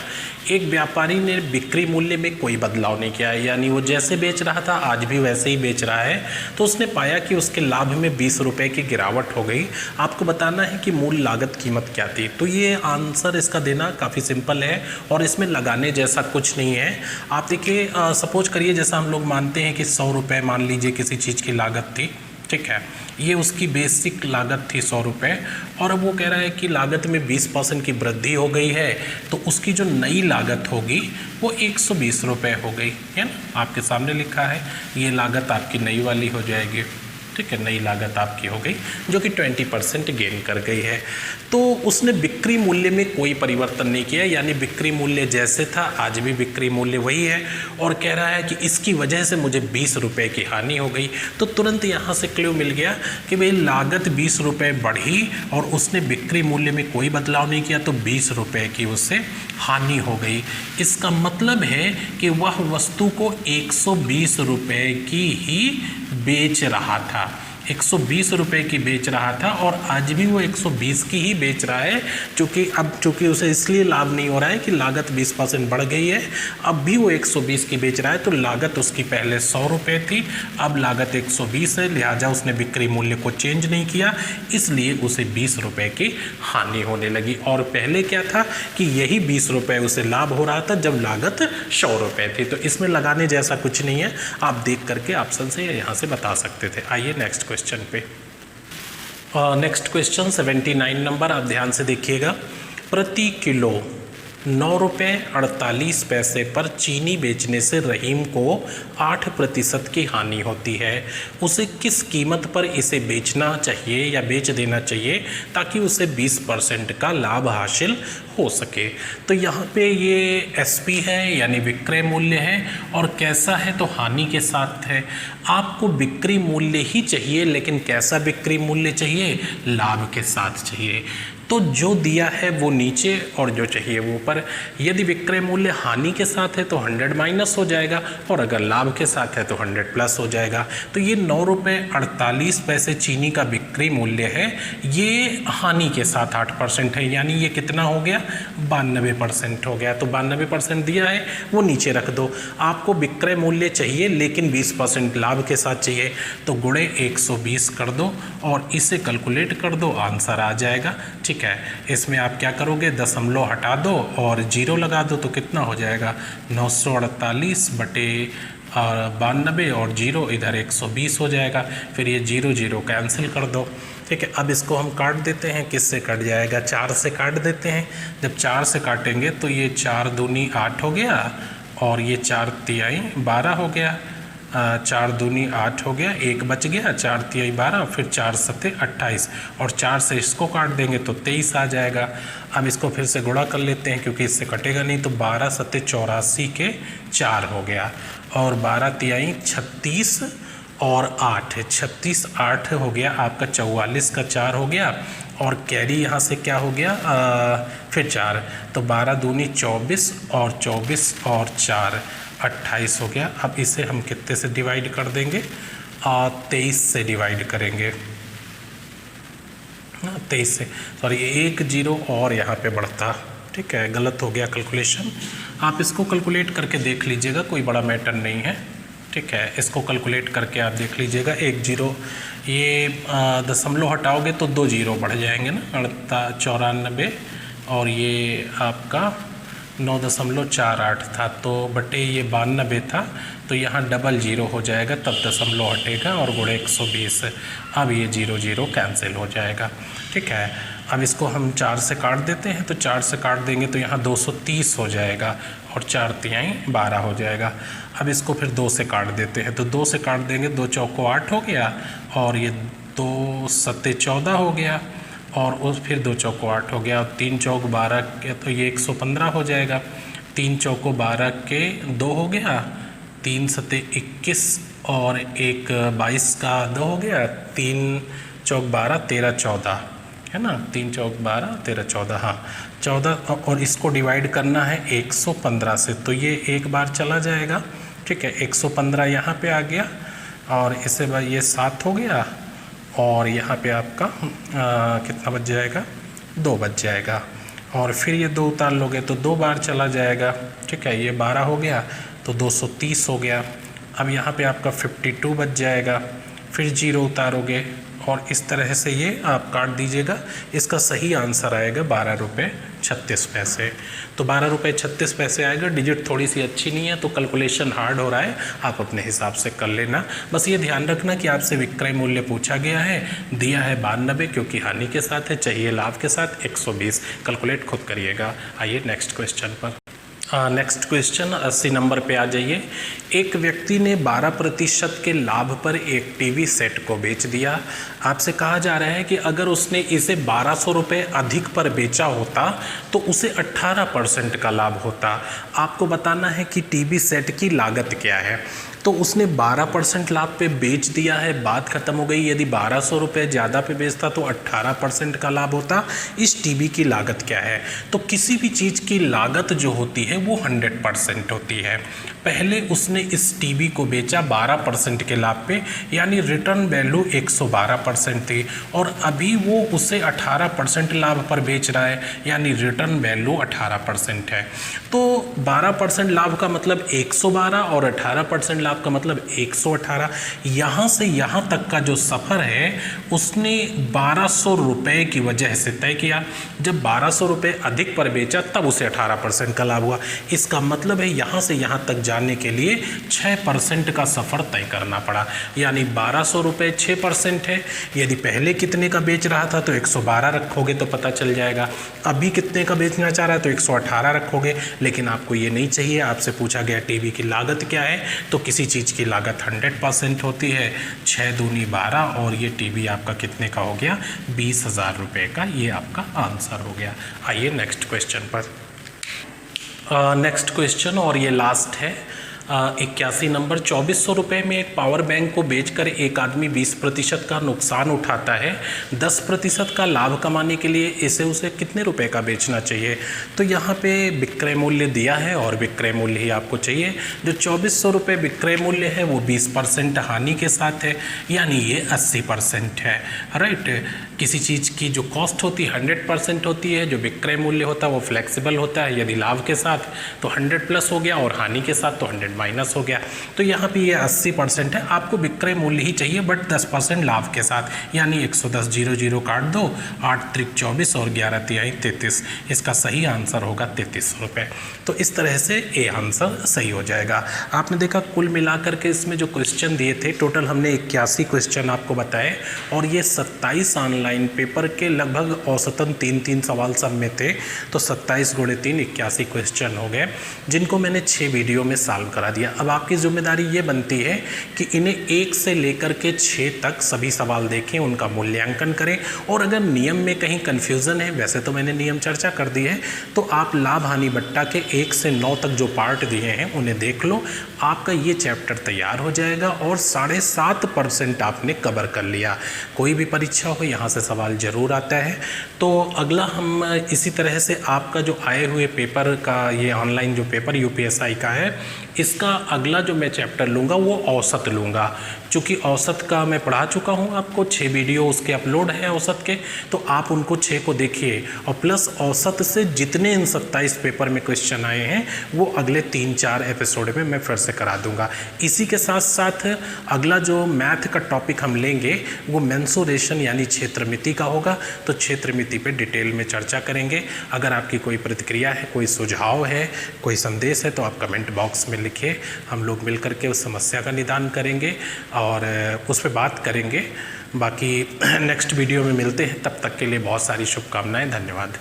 एक व्यापारी ने बिक्री मूल्य में कोई बदलाव नहीं किया, यानी वो जैसे बेच रहा था आज भी वैसे ही बेच रहा है, तो उसने पाया कि उसके लाभ में 20 रुपये की गिरावट हो गई। आपको बताना है कि मूल लागत कीमत क्या थी। तो ये आंसर इसका देना काफ़ी सिंपल है और इसमें लगाने जैसा कुछ नहीं है। आप देखिए, सपोज करिए जैसा हम लोग मानते हैं कि 100 रुपये मान लीजिए किसी चीज़ की लागत थी, ठीक है, ये उसकी बेसिक लागत थी 100 रुपये, और अब वो कह रहा है कि लागत में 20% की वृद्धि हो गई है, तो उसकी जो नई लागत होगी वो 120 रुपये हो गई है ना। आपके सामने लिखा है, ये लागत आपकी नई वाली हो जाएगी, ठीक है, नई लागत आपकी हो गई जो कि 20% गेन कर गई है। तो उसने बिक्री मूल्य में कोई परिवर्तन नहीं किया, यानी बिक्री मूल्य जैसे था आज भी बिक्री मूल्य वही है, और कह रहा है कि इसकी वजह से मुझे 20 रुपये की हानि हो गई। तो तुरंत यहाँ से क्लू मिल गया कि भाई लागत 20 रुपये बढ़ी और उसने बिक्री मूल्य में कोई बदलाव नहीं किया, तो 20 रुपये की उससे हानि हो गई। इसका मतलब है कि वह वस्तु को 120 रुपये की ही बेच रहा था, 120 रुपये की बेच रहा था, और आज भी वो 120 की ही बेच रहा है, चूँकि उसे इसलिए लाभ नहीं हो रहा है कि लागत 20% बढ़ गई है। अब भी वो 120 की बेच रहा है, तो लागत उसकी पहले 100 रुपये थी, अब लागत 120 है, लिहाजा उसने बिक्री मूल्य को चेंज नहीं किया, इसलिए उसे 20 रुपये की हानि होने लगी। और पहले क्या था कि यही 20 रुपये उसे लाभ हो रहा था जब लागत 100 रुपये थी। तो इसमें लगाने जैसा कुछ नहीं है, आप देख करके ऑप्शन से यहाँ से बता सकते थे। आइए नेक्स्ट क्वेश्चन पे। नेक्स्ट क्वेश्चन 79 नंबर, आप ध्यान से देखिएगा। प्रति किलो ₹9.48 पर चीनी बेचने से रहीम को 8% की हानि होती है। उसे किस कीमत पर इसे बेचना चाहिए या बेच देना चाहिए ताकि उसे 20% का लाभ हासिल हो सके। तो यहाँ पे ये एसपी है यानी विक्रय मूल्य है, और कैसा है तो हानि के साथ है। आपको बिक्री मूल्य ही चाहिए, लेकिन कैसा बिक्री मूल्य चाहिए? लाभ के साथ चाहिए। तो जो दिया है वो नीचे और जो चाहिए वो ऊपर। यदि विक्रय मूल्य हानि के साथ है तो 100 माइनस हो जाएगा, और अगर लाभ के साथ है तो 100 प्लस हो जाएगा। तो ये ₹9.48 चीनी का बिक्री मूल्य है, ये हानि के साथ 8% है, यानी ये कितना हो गया? 92% हो गया। तो 92% दिया है वो नीचे रख दो। आपको विक्रय मूल्य चाहिए लेकिन 20% लाभ के साथ चाहिए, तो गुणे 120 कर दो और इसे कैलकुलेट कर दो, आंसर आ जाएगा। ठीक है, इसमें आप क्या करोगे? दशमलव हटा दो और जीरो लगा दो, तो कितना हो जाएगा? 948 बटे 92 और जीरो इधर 120 हो जाएगा। फिर ये जीरो जीरो कैंसिल कर दो। ठीक है, अब इसको हम काट देते हैं। किससे कट जाएगा? 4 से काट देते हैं। जब 4 से काटेंगे तो ये 4 दूनी 8 हो गया, और ये 4 तिहाई 12 हो गया। 4 दूनी 8 हो गया, 1 बच गया, 4 तिहाई 12, फिर 4 सत्ते 28, और 4 से इसको काट देंगे तो 23 आ जाएगा। अब इसको फिर से गुणा कर लेते हैं क्योंकि इससे कटेगा नहीं, तो 12 सत्ते 84 के 4 हो गया, और 12 तिहाई 36 और 8 36 8 हो गया आपका, 44 का 4 हो गया, और कैरी यहाँ से क्या हो गया? फिर 4, तो 12 दूनी 24 और 24 और 4 28 हो गया। अब इसे हम कितने से डिवाइड कर देंगे? 23 से डिवाइड करेंगे। 23 से, सॉरी 1 जीरो और यहाँ पे बढ़ता। ठीक है, गलत हो गया कैलकुलेशन। आप इसको कैलकुलेट करके देख लीजिएगा, कोई बड़ा मैटर नहीं है। ठीक है, इसको कैलकुलेट करके आप देख लीजिएगा। 1 जीरो, ये दशमलव हटाओगे तो 2 जीरो बढ़ जाएंगे ना, 94, और ये आपका 9.48 था, तो बटे ये 92 था, तो यहाँ डबल जीरो हो जाएगा, तब दशमलव हटेगा और गुणे 120। अब ये जीरो जीरो कैंसिल हो जाएगा। ठीक है, अब इसको हम 4 से काट देते हैं, तो 4 से काट देंगे तो यहाँ 230 हो जाएगा, और 4 तिहाई 12 हो जाएगा। अब इसको फिर 2 से काट देते हैं, तो 2 से काट देंगे, 2 चौको 8 हो गया, और ये 2 सत्ते 14 हो गया, और उस फिर 2 चौको 8 हो गया, और 3 चौक 12 के, तो ये 115 हो जाएगा। 3 चौको 12 के 2 हो गया, 3 सत्ते 21 और 1 22 का 2 हो गया, 3 चौक 12 13 14 है ना, 3 चौक 12 13 14, हाँ 14, और इसको डिवाइड करना है 115 से, तो ये एक बार चला जाएगा। ठीक है, 115 यहाँ पे आ गया, और इससे बाद ये 7 हो गया, और यहाँ पे आपका कितना बच जाएगा? 2 बच जाएगा, और फिर ये 2 उतार लोगे तो 2 बार चला जाएगा। ठीक है, ये 12 हो गया तो 230 हो गया। अब यहाँ पे आपका 52 बच जाएगा, फिर जीरो उतारोगे, और इस तरह से ये आप काट दीजिएगा। इसका सही आंसर आएगा ₹12.36। तो ₹12.36 आएगा। डिजिट थोड़ी सी अच्छी नहीं है तो कैलकुलेशन हार्ड हो रहा है, आप अपने हिसाब से कर लेना। बस ये ध्यान रखना कि आपसे विक्रय मूल्य पूछा गया है, दिया है 92 क्योंकि हानि के साथ है, चाहिए लाभ के साथ 120। कैलकुलेट खुद करिएगा। आइए नेक्स्ट क्वेश्चन पर। नेक्स्ट क्वेश्चन 80 नंबर पे आ जाइए। एक व्यक्ति ने 12% के लाभ पर एक टीवी सेट को बेच दिया। आपसे कहा जा रहा है कि अगर उसने इसे 1200 रुपये अधिक पर बेचा होता तो उसे 18% का लाभ होता। आपको बताना है कि टीवी सेट की लागत क्या है। तो उसने 12% लाभ पे बेच दिया है, बात खत्म हो गई। यदि 1200 रुपये ज़्यादा पे बेचता तो 18% का लाभ होता। इस टीवी की लागत क्या है? तो किसी भी चीज़ की लागत जो होती है वो 100% होती है। पहले उसने इस टीवी को बेचा 12% के लाभ पे, यानी रिटर्न वैल्यू 112% थी, और अभी वो उसे 18% लाभ पर बेच रहा है, यानी रिटर्न वैल्यू 18% है। तो 12% लाभ का मतलब 112 और 18% लाभ का मतलब 118। यहाँ से यहाँ तक का जो सफ़र है उसने 1200 रुपये की वजह से तय किया। जब 1200 रुपये अधिक पर बेचा तब उसे 18% का लाभ हुआ। इसका मतलब है यहाँ से यहाँ तक जाने के लिए 6% का सफ़र तय करना पड़ा। यानी 1200 रुपये 6% है। यदि पहले कितने का बेच रहा था तो 112 रखोगे तो पता चल जाएगा। अभी कितने का बेचना चाह रहा है तो 118 रखोगे। लेकिन आपको ये नहीं चाहिए। आपसे पूछा गया टीवी की लागत क्या है, तो किसी चीज़ की लागत 100% होती है। 6 दूनी 12 और ये टीवी आपका कितने का हो गया, 20,000 रुपये का। ये आपका आंसर हो गया। आइए नेक्स्ट क्वेश्चन पर। नेक्स्ट क्वेश्चन और ये लास्ट है। 81 नंबर। 2400 रुपये में एक पावर बैंक को बेचकर एक आदमी 20% का नुकसान उठाता है। 10% का लाभ कमाने के लिए इसे उसे कितने रुपए का बेचना चाहिए? तो यहाँ पे विक्रय मूल्य दिया है और विक्रय मूल्य ही आपको चाहिए। जो 2400 रुपये विक्रय मूल्य है वो 20% हानि के साथ है, यानी ये 80% है। राइट। किसी चीज़ की जो कॉस्ट होती है 100% होती है, जो विक्रय मूल्य होता है वो फ्लेक्सिबल होता है। यदि लाभ के साथ तो 100 प्लस हो गया और हानि के साथ तो 100 माइनस हो गया। तो यहाँ पे ये 80% है। आपको विक्रय मूल्य ही चाहिए बट 10% लाभ के साथ, यानी 110 0 काट दो, 8 त्रिक 24 और 11 तिहाई 33। इसका सही आंसर होगा 33 रुपये। तो इस तरह से ए आंसर सही हो जाएगा। आपने देखा कुल मिलाकर के इसमें जो क्वेश्चन दिए थे, टोटल हमने 81 क्वेश्चन आपको बताए और ये 27 ऑनलाइन पेपर के लगभग औसतन 3-3 सवाल सब में थे। तो 27 × 3 81 क्वेश्चन हो गए, जिनको मैंने 6 वीडियो में सॉल्व करा दिया। अब आपकी जिम्मेदारी ये बनती है कि इन्हें 1 से लेकर के 6 तक सभी सवाल देखें, उनका मूल्यांकन करें और अगर नियम में कहीं कन्फ्यूज़न है, वैसे तो मैंने नियम चर्चा कर दी है, तो आप लाभ हानि बट्टा के 1 से 9 तक जो पार्ट दिए हैं उन्हें देख लो। आपका ये चैप्टर तैयार हो जाएगा और 7.5% आपने कवर कर लिया। कोई भी परीक्षा हो यहाँ से सवाल ज़रूर आता है। तो अगला हम इसी तरह से आपका जो आए हुए पेपर का ये ऑनलाइन जो पेपर यूपीएसआई का है, इसका अगला जो मैं चैप्टर लूँगा वो औसत लूँगा। चूँकि औसत का मैं पढ़ा चुका हूँ आपको, 6 वीडियो उसके अपलोड हैं औसत के, तो आप उनको 6 को देखिए और प्लस औसत से जितने इन 27 पेपर में क्वेश्चन आए हैं वो अगले 3-4 एपिसोड में मैं फिर से करा दूँगा। इसी के साथ साथ अगला जो मैथ का टॉपिक हम लेंगे वो मेंसुरेशन यानी क्षेत्रमिति का होगा। तो क्षेत्रमिति पे डिटेल में चर्चा करेंगे। अगर आपकी कोई प्रतिक्रिया है, कोई सुझाव है, कोई संदेश है तो आप कमेंट बॉक्स में लिखिए। हम लोग मिल करके उस समस्या का निदान करेंगे और उस पर बात करेंगे। बाकी नेक्स्ट वीडियो में मिलते हैं, तब तक के लिए बहुत सारी शुभकामनाएं। धन्यवाद।